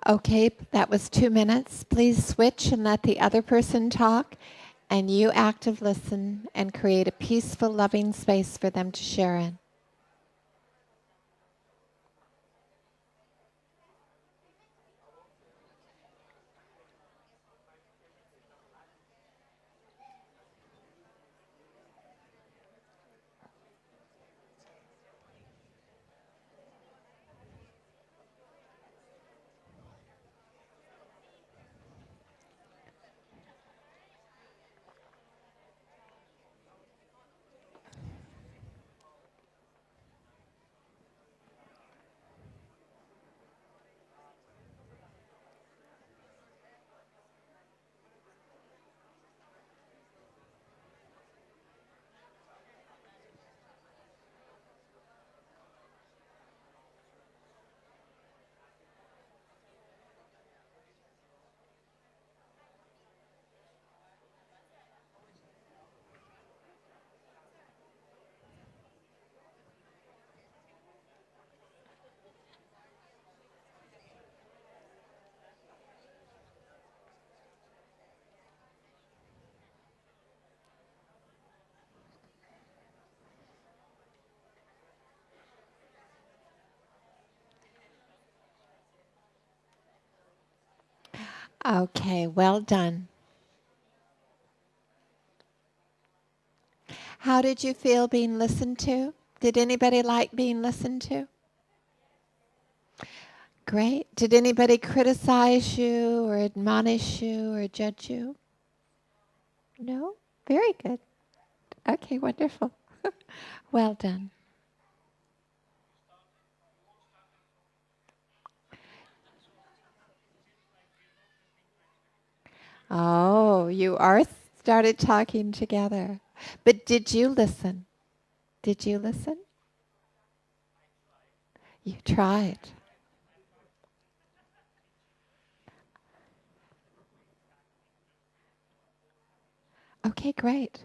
S2: Okay, that was 2 minutes. Please switch and let the other person talk, and you active listen and create a peaceful, loving space for them to share in. Okay, well done. How did you feel being listened to? Did anybody like being listened to? Great. Did anybody criticize you or admonish you or judge you? No? Very good. Okay, wonderful. Well done. Oh, you are started talking together. But did you listen? Did you listen? You tried. Okay, great.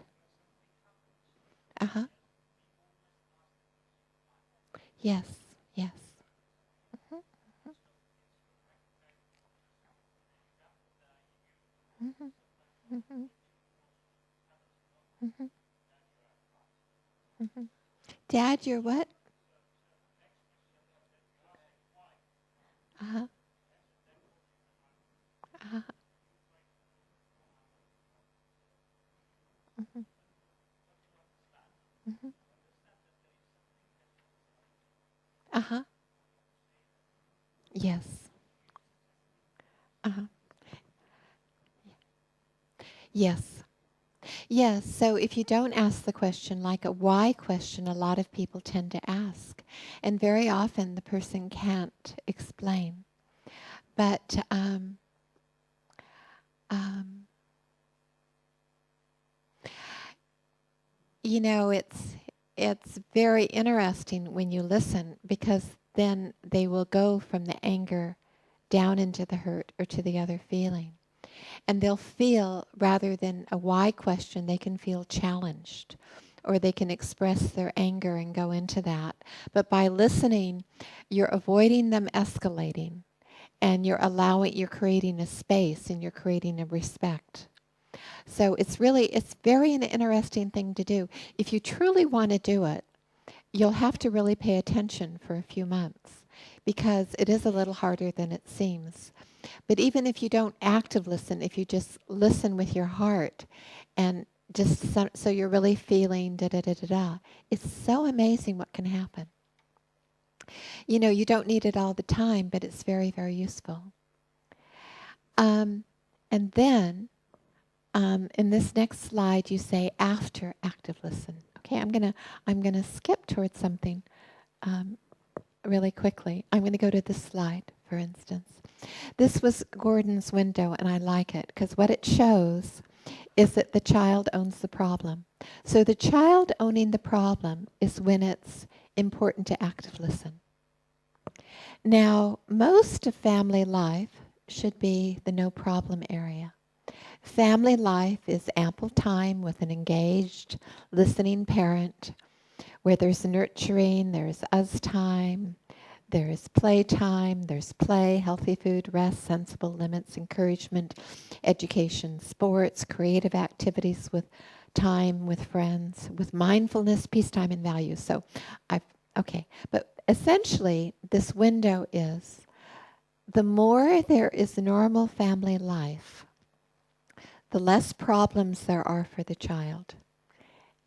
S2: Uh-huh. Yes, yes. Mm-hmm, mm-hmm, mm-hmm, mm-hmm. Dad, you're what? Uh-huh, uh-huh, mm-hmm, mm-hmm. Uh-huh. Yes. Uh-huh. Yes. Yes. So if you don't ask the question, like a why question, a lot of people tend to ask. And very often the person can't explain. But um, you know, it's very interesting when you listen, because then they will go from the anger down into the hurt or to the other feeling. And they'll feel, rather than a why question, they can feel challenged, or they can express their anger and go into that. But by listening, you're avoiding them escalating, and you're creating a space, and you're creating a respect. So it's very an interesting thing to do. If you truly want to do it, you'll have to really pay attention for a few months, because it is a little harder than it seems. But even if you don't active listen, if you just listen with your heart, and just so you're really feeling da da da da da, it's so amazing what can happen. You know, you don't need it all the time, but it's very, very useful. Um, and then in this next slide, you say after active listen. Okay, I'm gonna skip towards something really quickly. I'm gonna go to this slide, for instance. This was Gordon's window, and I like it because what it shows is that the child owns the problem. So the child owning the problem is when it's important to active listen. Now, most of family life should be the no problem area. Family life is ample time with an engaged, listening parent, where there's nurturing, there's us time, there's playtime, there's play, healthy food, rest, sensible limits, encouragement, education, sports, creative activities with time with friends, with mindfulness, peacetime, and values. So okay. But essentially, this window is the more there is normal family life, the less problems there are for the child,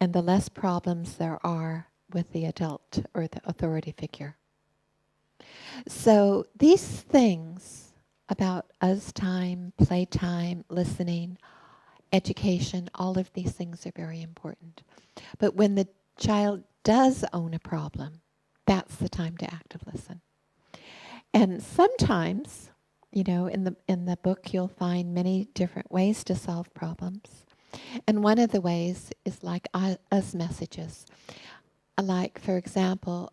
S2: and the less problems there are with the adult or the authority figure. So these things about us time, playtime, listening, education, all of these things are very important. But when the child does own a problem, that's the time to active listen. And sometimes, you know, in the book you'll find many different ways to solve problems. And one of the ways is like us messages. Like, for example,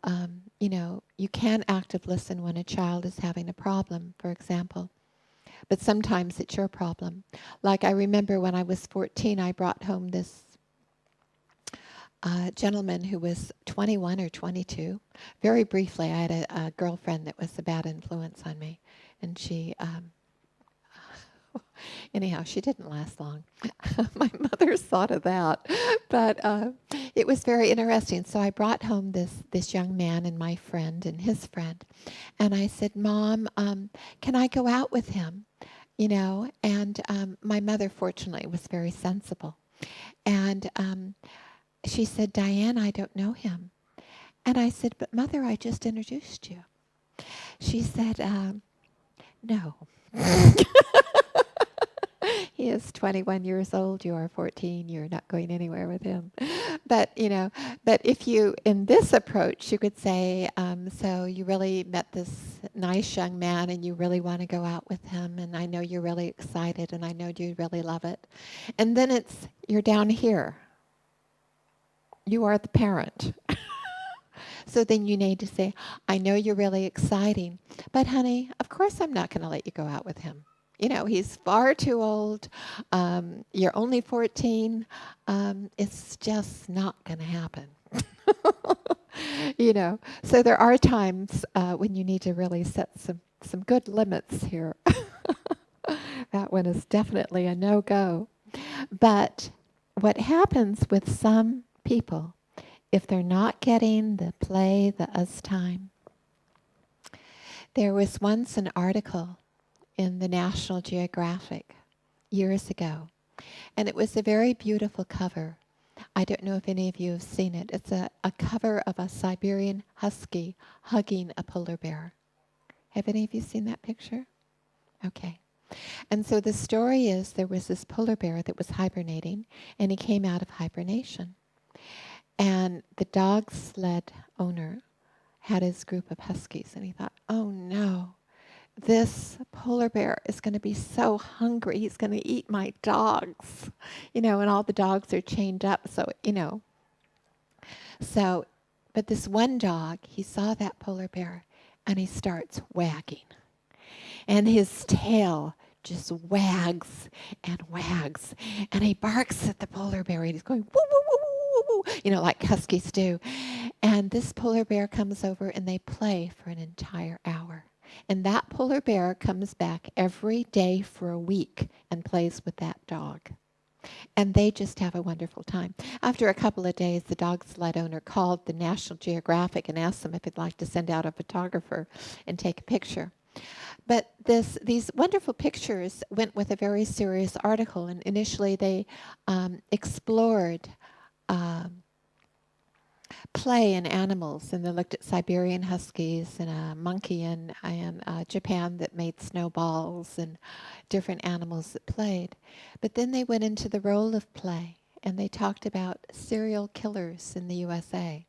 S2: you know, you can active listen when a child is having a problem, for example. But sometimes it's your problem. Like, I remember when I was 14, I brought home this gentleman who was 21 or 22. Very briefly, I had a girlfriend that was a bad influence on me. And she, anyhow, she didn't last long. My mother thought of that. But it was very interesting. So I brought home this young man and my friend and his friend. And I said, Mom, can I go out with him? You know, and my mother, fortunately, was very sensible. And she said, Diane, I don't know him. And I said, but Mother, I just introduced you. She said, no. He is 21 years old. You are 14. You're not going anywhere with him. But, but if you, in this approach, you could say, so you really met this nice young man and you really want to go out with him. And I know you're really excited and I know you really love it. And then you're down here. You are the parent. So then you need to say, I know you're really exciting, but honey, of course I'm not going to let you go out with him. He's far too old. You're only 14. It's just not going to happen. So there are times when you need to really set some good limits here. That one is definitely a no-go. But what happens with some people, if they're not getting the play, the us time, there was once an article in the National Geographic years ago, and it was a very beautiful cover. I don't know if any of you have seen it. It's a cover of a Siberian husky hugging a polar bear. Have any of you seen that picture? Okay. And so the story is there was this polar bear that was hibernating, and he came out of hibernation. And the dog sled owner had his group of huskies, and he thought, oh no, this polar bear is going to be so hungry, he's going to eat my dogs. And all the dogs are chained up, So, but this one dog, he saw that polar bear, and he starts wagging. And his tail just wags, and he barks at the polar bear, and he's going, woo, woo, woo, woo, woo, woo, like huskies do. And this polar bear comes over, and they play for an entire hour. And that polar bear comes back every day for a week and plays with that dog. And they just have a wonderful time. After a couple of days, the dog sled owner called the National Geographic and asked them if he'd like to send out a photographer and take a picture. But these wonderful pictures went with a very serious article, and initially they explored play in animals, and they looked at Siberian huskies and a monkey in Japan that made snowballs and different animals that played. But then they went into the role of play, and they talked about serial killers in the USA.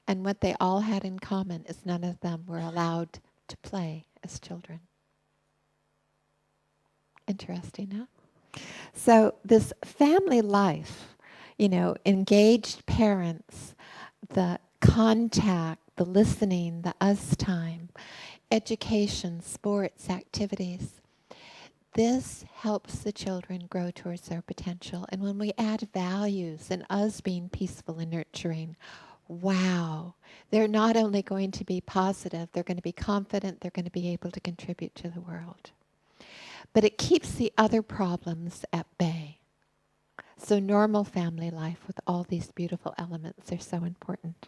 S2: And what they all had in common is none of them were allowed to play as children. Interesting, huh? So this family life, engaged parents, the contact, the listening, the us time, education, sports, activities, this helps the children grow towards their potential. And when we add values and us being peaceful and nurturing, wow, they're not only going to be positive, they're going to be confident, they're going to be able to contribute to the world. But it keeps the other problems at bay. So normal family life with all these beautiful elements are so important.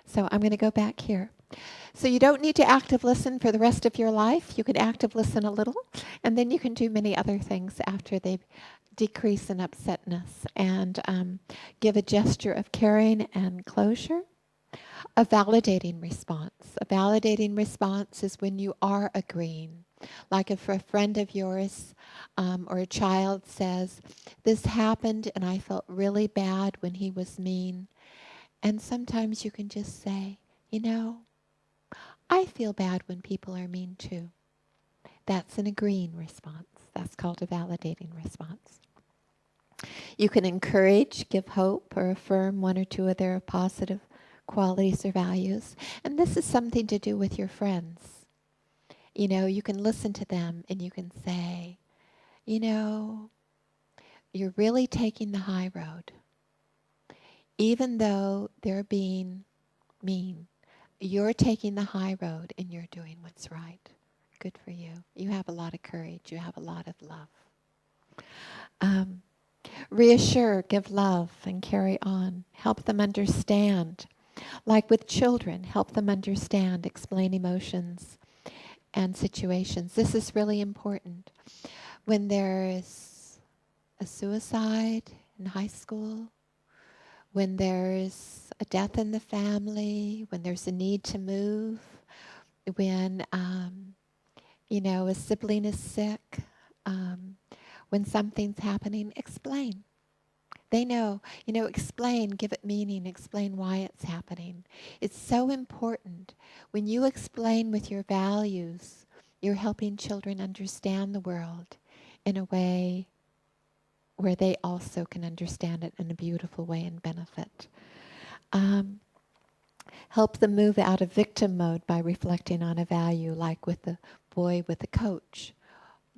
S2: So I'm going to go back here. So you don't need to active listen for the rest of your life. You can active listen a little, and then you can do many other things after they decrease in upsetness, and give a gesture of caring and closure. A validating response. A validating response is when you are agreeing. Like if a friend of yours or a child says, this happened and I felt really bad when he was mean. And sometimes you can just say, I feel bad when people are mean too. That's an agreeing response. That's called a validating response. You can encourage, give hope, or affirm one or two of their positive qualities or values. And this is something to do with your friends. You can listen to them and you can say, you're really taking the high road. Even though they're being mean, you're taking the high road and you're doing what's right. Good for you. You have a lot of courage. You have a lot of love. Reassure, give love, and carry on. Help them understand. Like with children, help them understand, explain emotions and situations. This is really important. When there is a suicide in high school, when there's a death in the family, when there's a need to move, when, a sibling is sick, when something's happening, explain. They know, explain, give it meaning, explain why it's happening. It's so important. When you explain with your values, you're helping children understand the world in a way where they also can understand it in a beautiful way and benefit. Help them move out of victim mode by reflecting on a value, like with the boy with the coach.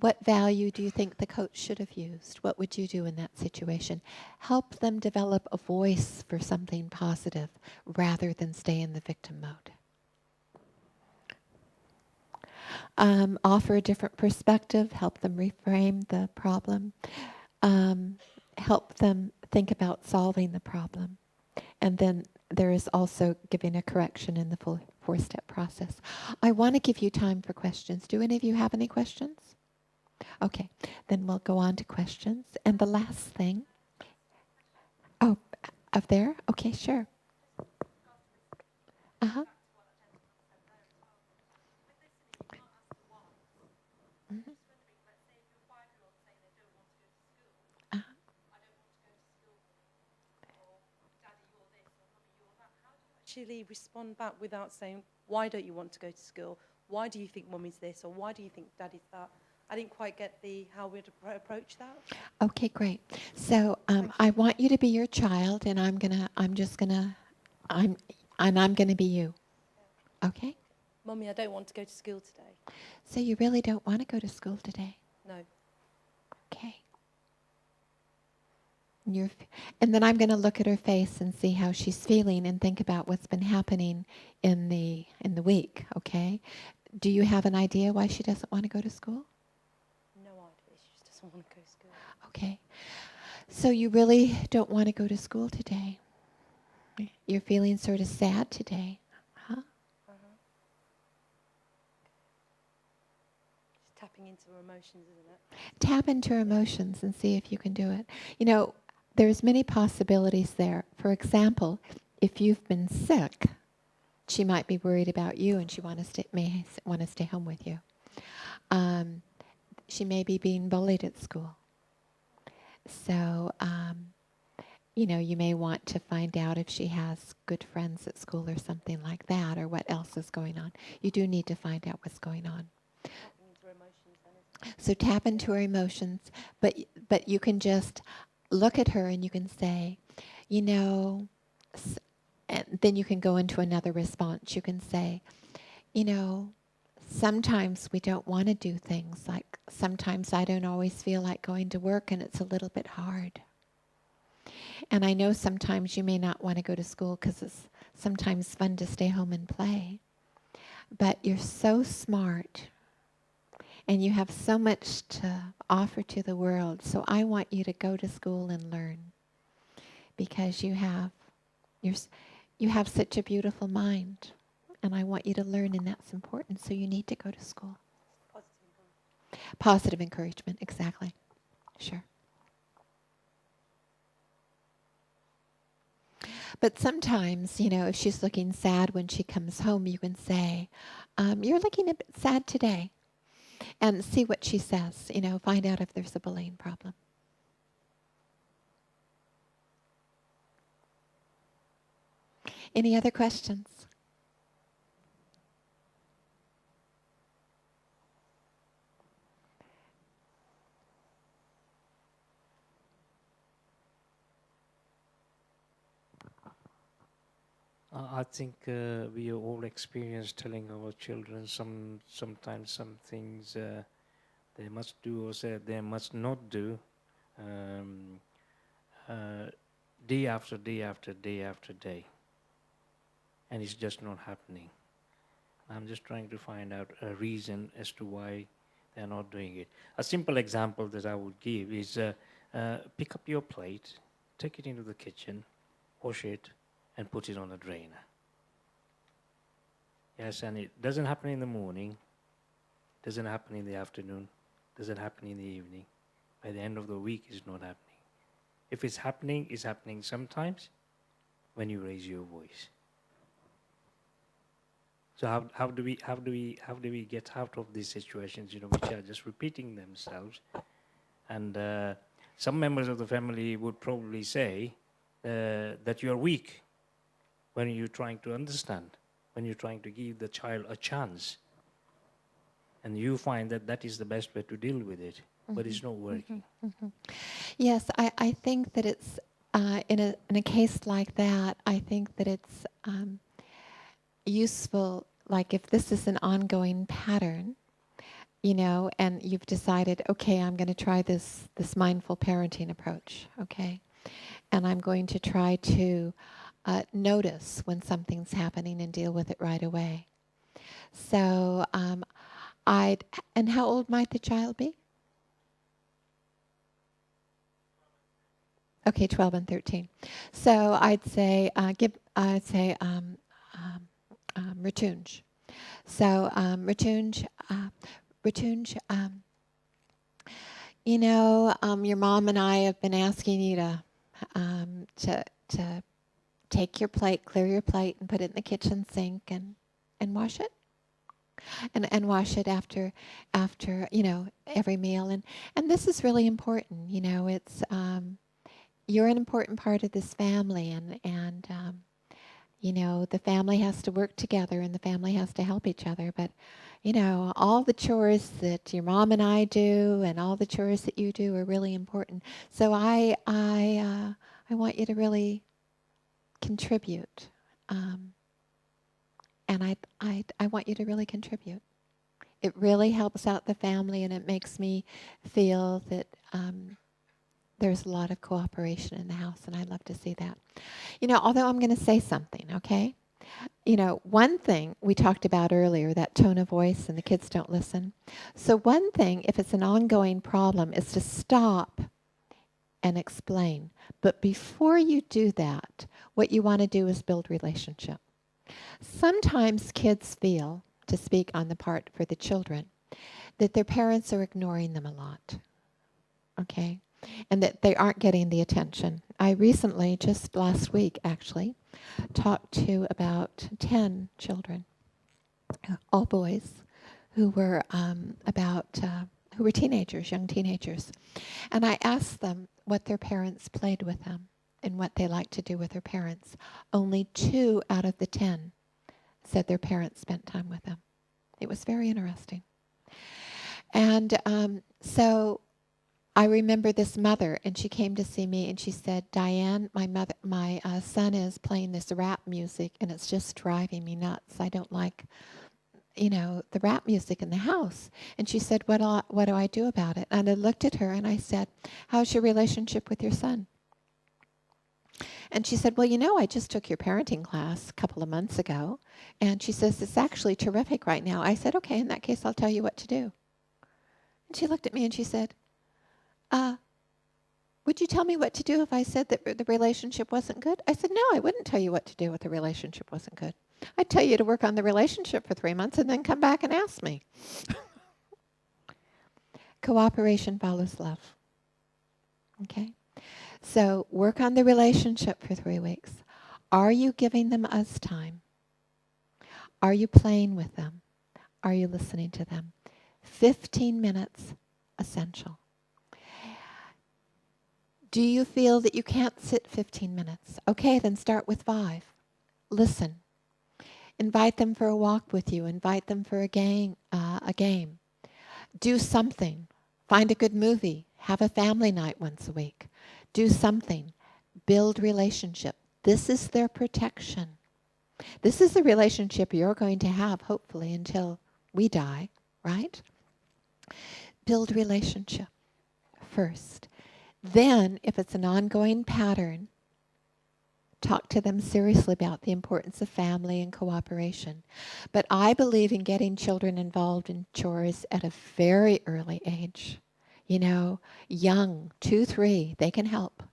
S2: What value do you think the coach should have used? What would you do in that situation? Help them develop a voice for something positive rather than stay in the victim mode. Offer a different perspective, help them reframe the problem, help them think about solving the problem. And then there is also giving a correction in the full 4-step process. I want to give you time for questions. Do any of you have any questions? Okay, then we'll go on to questions. And the last thing, up there? Okay, sure. Uh-huh. Mm-hmm. Uh-huh.
S3: Actually respond back without saying, why don't you want to go to school? Why do you think mummy's this? Or why do you think daddy's that? I didn't quite get how we'd approach that.
S2: Okay, great. So I want you to be your child, and I'm gonna be you. Okay?
S3: Mummy, I don't want to go to school today.
S2: So you really don't want to go to school today?
S3: No.
S2: Okay. And then I'm going to look at her face and see how she's feeling and think about what's been happening in the week, okay? Do you have an idea why she doesn't want to go to school?
S3: No idea. She just doesn't want to go to school.
S2: Okay. So you really don't want to go to school today. You're feeling sort of sad today, huh?
S3: Uh-huh. Just tapping into her emotions, isn't it?
S2: Tap into her emotions and see if you can do it. There's many possibilities there. For example, if you've been sick, she might be worried about you and she may want to stay home with you. She may be being bullied at school. So, you may want to find out if she has good friends at school or something like that, or what else is going on. You do need to find out what's going on.
S3: Tapping into her emotions then, isn't it?
S2: So tap into her emotions, but you can just look at her and you can say, and then you can go into another response. You can say, sometimes we don't want to do things. Like sometimes I don't always feel like going to work and it's a little bit hard. And I know sometimes you may not want to go to school because it's sometimes fun to stay home and play. But you're so smart and you have so much to offer to the world. So I want you to go to school and learn because you have such a beautiful mind. And I want you to learn, and that's important. So you need to go to school. Positive encouragement, exactly. Sure. But sometimes, if she's looking sad when she comes home, you can say, you're looking a bit sad today. And see what she says, find out if there's a bullying problem. Any other questions?
S4: I think we all experience telling our children sometimes some things they must do or say they must not do day after day after day after day. And it's just not happening. I'm just trying to find out a reason as to why they're not doing it. A simple example that I would give is pick up your plate, take it into the kitchen, wash it, and put it on a drainer. Yes, and it doesn't happen in the morning, doesn't happen in the afternoon, doesn't happen in the evening. By the end of the week, it's not happening. If it's happening sometimes, when you raise your voice. So how do we get out of these situations, which are just repeating themselves? And some members of the family would probably say that you are weak when you're trying to understand, when you're trying to give the child a chance. And you find that that is the best way to deal with it, but it's not working.
S2: Yes, I think that it's, in a case like that, I think that it's useful, like if this is an ongoing pattern, and you've decided, okay, I'm going to try this mindful parenting approach, okay? And I'm going to try to notice when something's happening and deal with it right away. So and how old might the child be? Okay, 12 and 13. So I'd say, Ratunj. So Ratunj, your mom and I have been asking you to take your plate, clear your plate, and put it in the kitchen sink and wash it. And wash it after every meal. And this is really important. It's you're an important part of this family, and the family has to work together, and the family has to help each other. But all the chores that your mom and I do, and all the chores that you do, are really important. So I want you to really contribute, and I want you to really contribute. It really helps out the family, and it makes me feel that there's a lot of cooperation in the house, and I love to see that. Although I'm going to say something, okay? One thing we talked about earlier, that tone of voice and the kids don't listen. So one thing, if it's an ongoing problem, is to stop and explain. But before you do that, what you want to do is build relationship. Sometimes kids feel, to speak on the part for the children, that their parents are ignoring them a lot, okay? And that they aren't getting the attention. I recently, just last week actually, talked to about 10 children, all boys, who were who were teenagers, young teenagers. And I asked them what their parents played with them and what they liked to do with their parents. Only 2 out of the 10 said their parents spent time with them. It was very interesting. And so I remember this mother, and she came to see me, and she said, "Diane, my son is playing this rap music, and it's just driving me nuts. I don't like, the rap music in the house." And she said, "What do I do about it?" And I looked at her, and I said, "How's your relationship with your son?" And she said, "Well, I just took your parenting class a couple of months ago." And she says, "It's actually terrific right now." I said, "Okay, in that case, I'll tell you what to do." And she looked at me and she said, "Would you tell me what to do if I said that the relationship wasn't good?" I said, "No, I wouldn't tell you what to do if the relationship wasn't good. I'd tell you to work on the relationship for 3 months and then come back and ask me." Cooperation follows love. Okay? So work on the relationship for 3 weeks. Are you giving them us time? Are you playing with them? Are you listening to them? 15 minutes, essential. Do you feel that you can't sit 15 minutes? Okay, then start with 5. Listen. Invite them for a walk with you. Invite them for a game. Do something. Find a good movie. Have a family night once a week. Do something. Build relationship. This is their protection. This is the relationship you're going to have, hopefully, until we die, right? Build relationship first. Then, if it's an ongoing pattern, talk to them seriously about the importance of family and cooperation. But I believe in getting children involved in chores at a very early age. Young, 2, 3, they can help.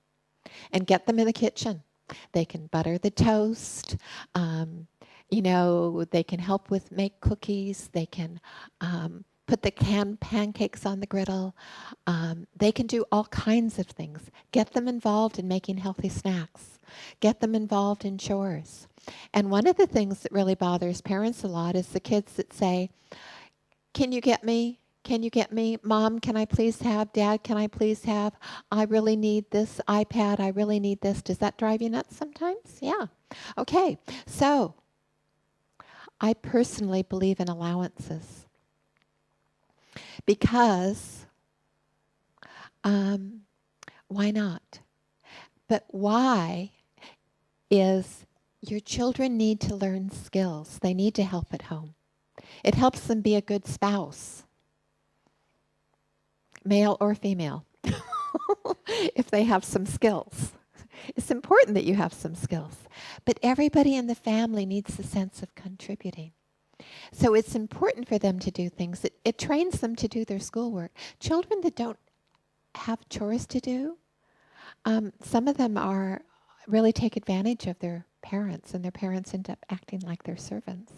S2: And get them in the kitchen. They can butter the toast. They can help make cookies. They can put the canned pancakes on the griddle. They can do all kinds of things. Get them involved in making healthy snacks. Get them involved in chores. And one of the things that really bothers parents a lot is the kids that say, can you get me? Can you get me? Mom, can I please have? Dad, can I please have? I really need this iPad. I really need this. Does that drive you nuts sometimes? Yeah. Okay. So I personally believe in allowances because why not? But why is your children need to learn skills. They need to help at home. It helps them be a good spouse, male or female, if they have some skills. It's important that you have some skills. But everybody in the family needs the sense of contributing. So it's important for them to do things. It trains them to do their schoolwork. Children that don't have chores to do, some of them really take advantage of their parents, and their parents end up acting like their servants.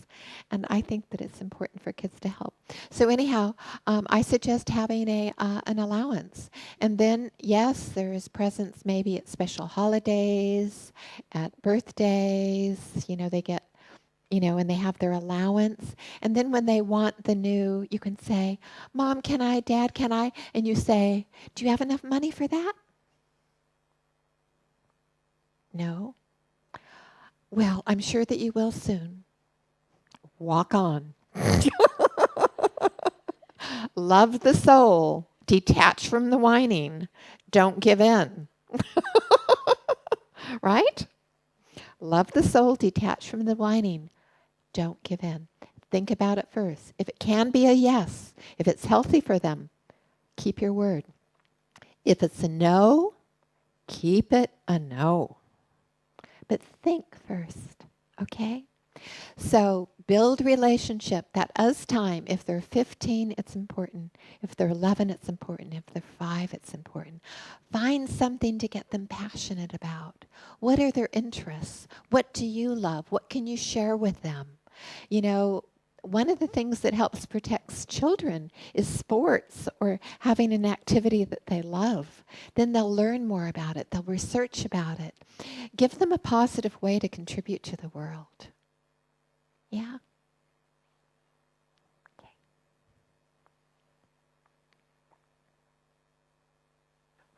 S2: And I think that it's important for kids to help. So anyhow, I suggest having an allowance. And then, yes, there is presents maybe at special holidays, at birthdays, they get, and they have their allowance. And then when they want the new, you can say, Mom, can I? Dad, can I? And you say, do you have enough money for that? No. Well, I'm sure that you will soon. Walk on. Love the soul. Detach from the whining. Don't give in. Right? Love the soul. Detach from the whining. Don't give in. Think about it first. If it can be a yes, if it's healthy for them, keep your word. If it's a no, keep it a no. But think first, okay? So build relationship. That us time. If they're 15, it's important. If they're 11, it's important. If they're 5, it's important. Find something to get them passionate about. What are their interests? What do you love? What can you share with them? One of the things that helps protect children is sports or having an activity that they love. Then they'll learn more about it. They'll research about it. Give them a positive way to contribute to the world. Yeah?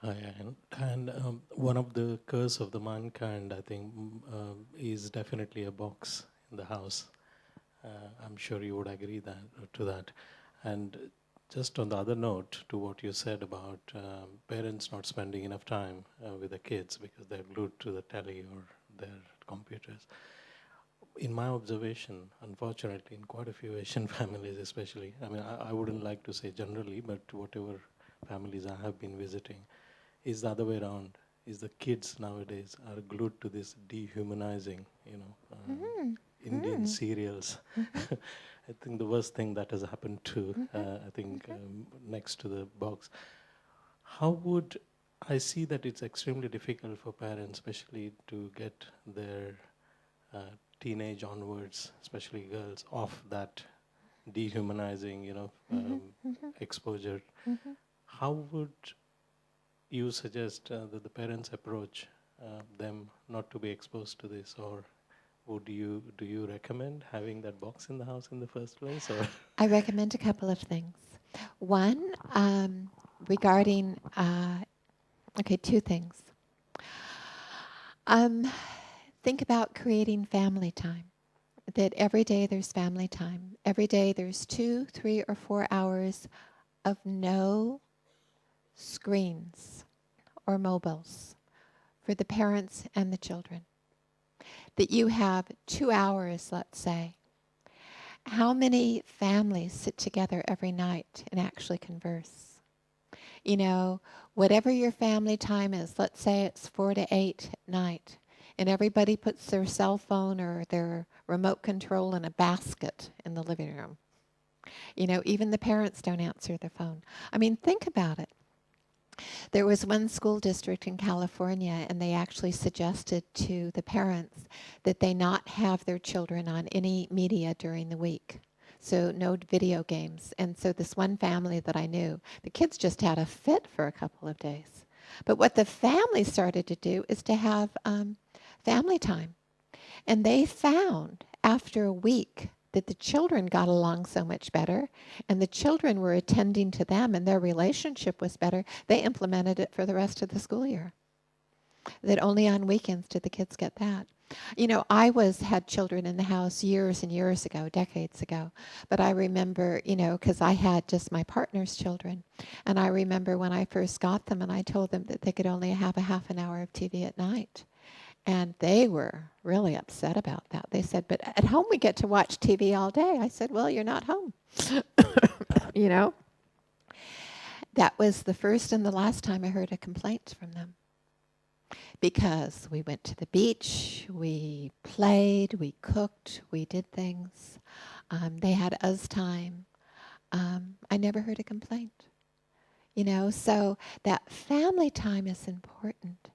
S5: Hi, Anne. And one of the curse of the mankind, I think, is definitely a box in the house. I'm sure you would agree to that. And just on the other note, to what you said about parents not spending enough time with the kids because they're glued to the telly or their computers. In my observation, unfortunately, in quite a few Asian families especially, I wouldn't like to say generally, but whatever families I have been visiting, is the other way around. Is the kids nowadays are glued to this dehumanizing, Indian serials. I think the worst thing that has happened to, next to the box. How would I see that it's extremely difficult for parents, especially to get their teenage onwards, especially girls, off that dehumanizing, exposure. How would you suggest that the parents approach them not to be exposed to this, or do you recommend having that box in the house in the first place? Or
S2: I recommend a couple of things. One, regarding, two things. Think about creating family time. That every day there's family time. Every day there's 2, 3, or 4 hours of no screens or mobiles for the parents and the children. That you have 2 hours, let's say. How many families sit together every night and actually converse? Whatever your family time is, let's say it's 4 to 8 at night, and everybody puts their cell phone or their remote control in a basket in the living room. Even the parents don't answer their phone. Think about it. There was one school district in California, and they actually suggested to the parents that they not have their children on any media during the week. So no video games. And so this one family that I knew, the kids just had a fit for a couple of days. But what the family started to do is to have family time. And they found after a week that the children got along so much better, and the children were attending to them, and their relationship was better. They implemented it for the rest of the school year. That only on weekends did the kids get that. You know, I had children in the house years and years ago, decades ago. But I remember, you know, because I had just my partner's children. And I remember when I first got them and I told them that they could only have a half an hour of TV at night. And they were really upset about that. They said, but at home we get to watch TV all day. I said, well, you're not home. You know? That was the first and the last time I heard a complaint from them. Because we went to the beach, we played, we cooked, we did things. They had us time. I never heard a complaint. You know, so that family time is important.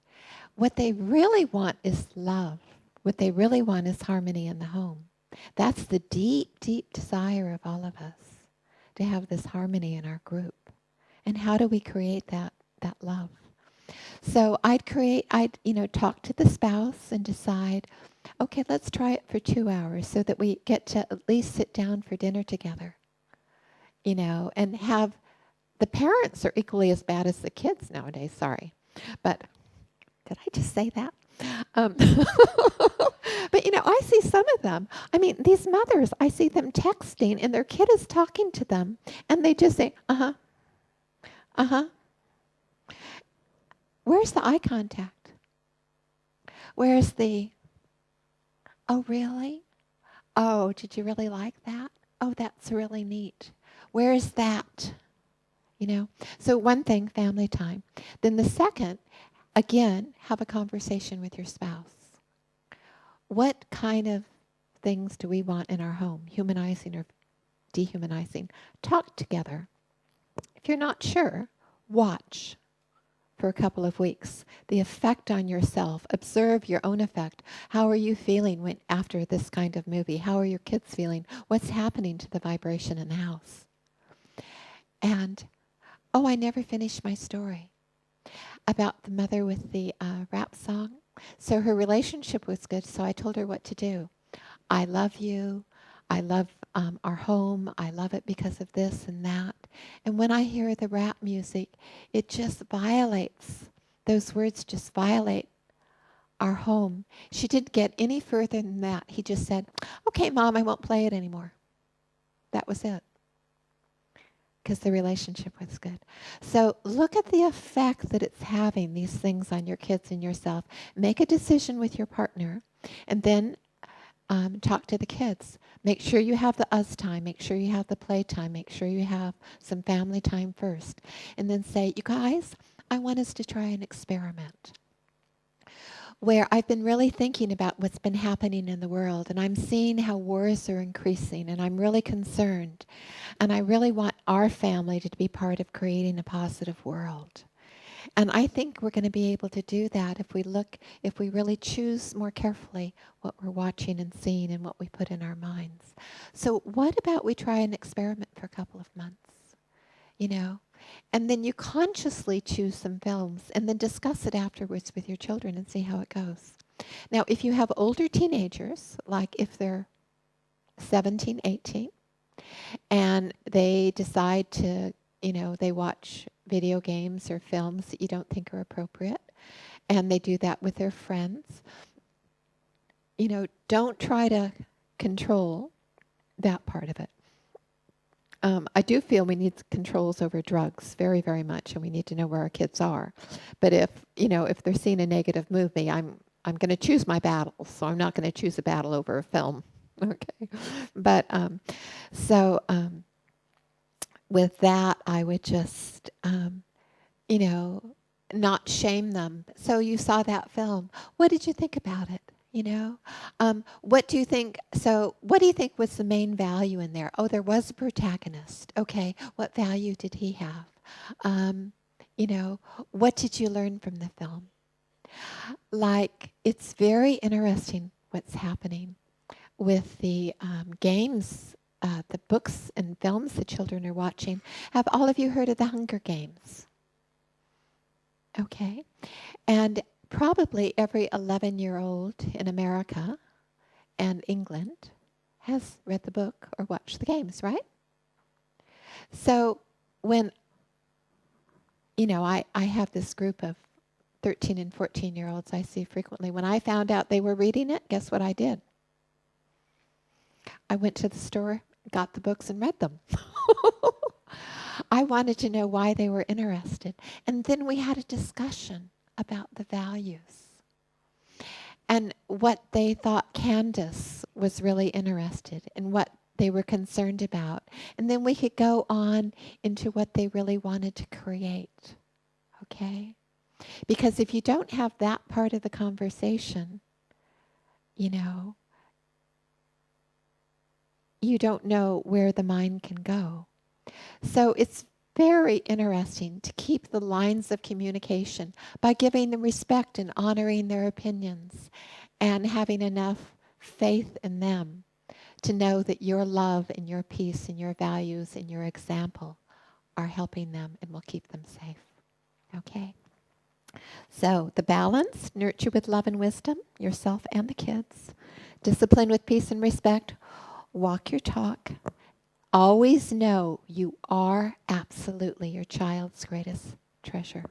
S2: What they really want is love. What they really want is harmony in the home. That's the deep, deep desire of all of us, to have this harmony in our group. And how do we create that love? So I'd talk to the spouse and decide, okay, let's try it for 2 hours so that we get to at least sit down for dinner together. You know, and have, the parents are equally as bad as the kids nowadays, sorry. But, did I just say that? But, you know, I see some of them. I mean, these mothers, I see them texting and their kid is talking to them and they just say, uh-huh, uh-huh. Where's the eye contact? Where's the, oh, really? Oh, did you really like that? Oh, that's really neat. Where's that? You know? So one thing, family time. Then the second, again, have a conversation with your spouse. What kind of things do we want in our home? Humanizing or dehumanizing? Talk together. If you're not sure, watch for a couple of weeks. The effect on yourself. Observe your own effect. How are you feeling after this kind of movie? How are your kids feeling? What's happening to the vibration in the house? And, oh, I never finished my story about the mother with the rap song. So her relationship was good, so I told her what to do. I love you. I love our home. I love it because of this and that. And when I hear the rap music, it just violates. Those words just violate our home. She didn't get any further than that. He just said, okay, Mom, I won't play it anymore. That was it. Because the relationship was good. So look at the effect that it's having, these things on your kids and yourself. Make a decision with your partner, and then talk to the kids. Make sure you have the us time. Make sure you have the play time. Make sure you have some family time first. And then say, you guys, I want us to try an experiment where I've been really thinking about what's been happening in the world, and I'm seeing how wars are increasing, and I'm really concerned. And I really want our family to be part of creating a positive world. And I think we're going to be able to do that if we really choose more carefully what we're watching and seeing and what we put in our minds. So what about we try an experiment for a couple of months, you know? And then you consciously choose some films and then discuss it afterwards with your children and see how it goes. Now, if you have older teenagers, like if they're 17, 18, and they decide to, you know, they watch video games or films that you don't think are appropriate, and they do that with their friends, you know, don't try to control that part of it. I do feel we need controls over drugs very, very much, and we need to know where our kids are. But if they're seeing a negative movie, I'm going to choose my battles, so I'm not going to choose a battle over a film. Okay, but with that, I would just, not shame them. So you saw that film. What did you think about it? You know, what do you think? So what do you think was the main value in there? Oh, there was a protagonist. Okay, what value did he have? What did you learn from the film? Like, it's very interesting what's happening with the games the books and films the children are watching. Have all of you heard of the Hunger Games? Okay. And probably every 11-year-old in America and England has read the book or watched the games, right? So when, I have this group of 13 and 14-year-olds I see frequently. When I found out they were reading it, guess what I did? I went to the store, got the books, and read them. I wanted to know why they were interested. And then we had a discussion about the values and what they thought Candace was really interested in, what they were concerned about. And then we could go on into what they really wanted to create. Okay? Because if you don't have that part of the conversation, you don't know where the mind can go. So it's very interesting to keep the lines of communication by giving them respect and honoring their opinions and having enough faith in them to know that your love and your peace and your values and your example are helping them and will keep them safe. Okay? So the balance, nurture with love and wisdom, yourself and the kids. Discipline with peace and respect. Walk your talk. Always know you are absolutely your child's greatest treasure.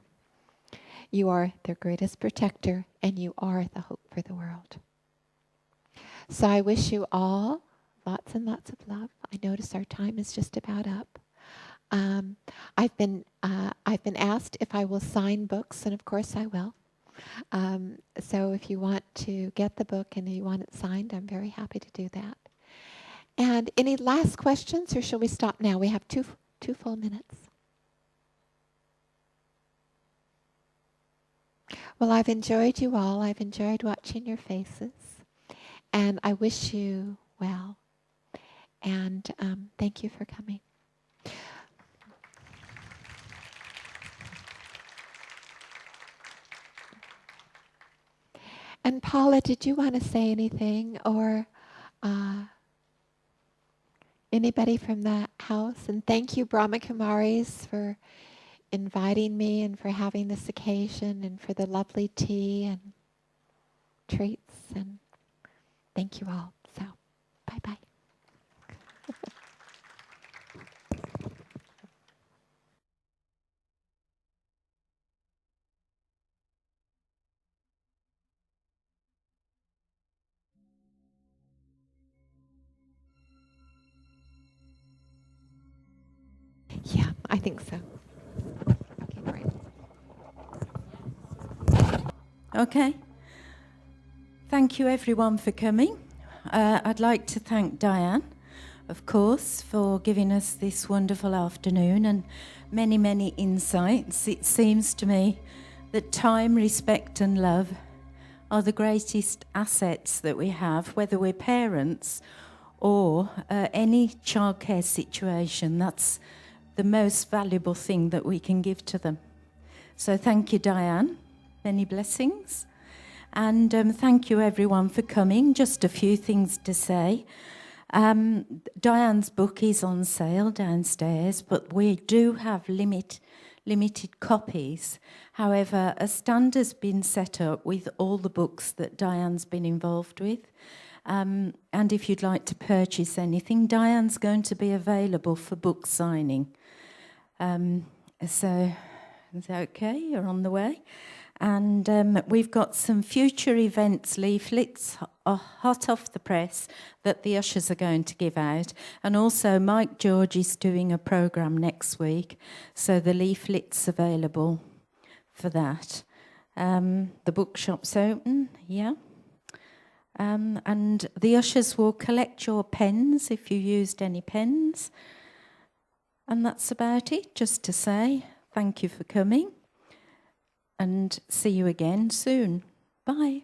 S2: You are their greatest protector, and you are the hope for the world. So I wish you all lots and lots of love. I notice our time is just about up. I've been asked if I will sign books, and of course I will. So if you want to get the book and you want it signed, I'm very happy to do that. And any last questions, or shall we stop now? We have two full minutes. Well, I've enjoyed you all. I've enjoyed watching your faces. And I wish you well. And thank you for coming. And Paula, did you want to say anything? Or anybody from the house? And thank you, Brahma Kumaris, for inviting me and for having this occasion and for the lovely tea and treats. And thank you all. So, bye-bye. Yeah, I think so. Okay, great.
S1: Okay. Thank you everyone for coming. I'd like to thank Diane, of course, for giving us this wonderful afternoon and many, many insights. It seems to me that time, respect and love are the greatest assets that we have, whether we're parents or any childcare situation. That's the most valuable thing that we can give to them. So thank you, Diane. Many blessings. And thank you, everyone, for coming. Just a few things to say. Diane's book is on sale downstairs, but we do have limited copies. However, a stand has been set up with all the books that Diane's been involved with. And if you'd like to purchase anything, Diane's going to be available for book signing. So, is that okay? You're on the way. And we've got some future events leaflets hot off the press that the ushers are going to give out. And also Mike George is doing a programme next week, so the leaflet's available for that. The bookshop's open, yeah. And the ushers will collect your pens if you used any pens. And that's about it, just to say thank you for coming and see you again soon. Bye.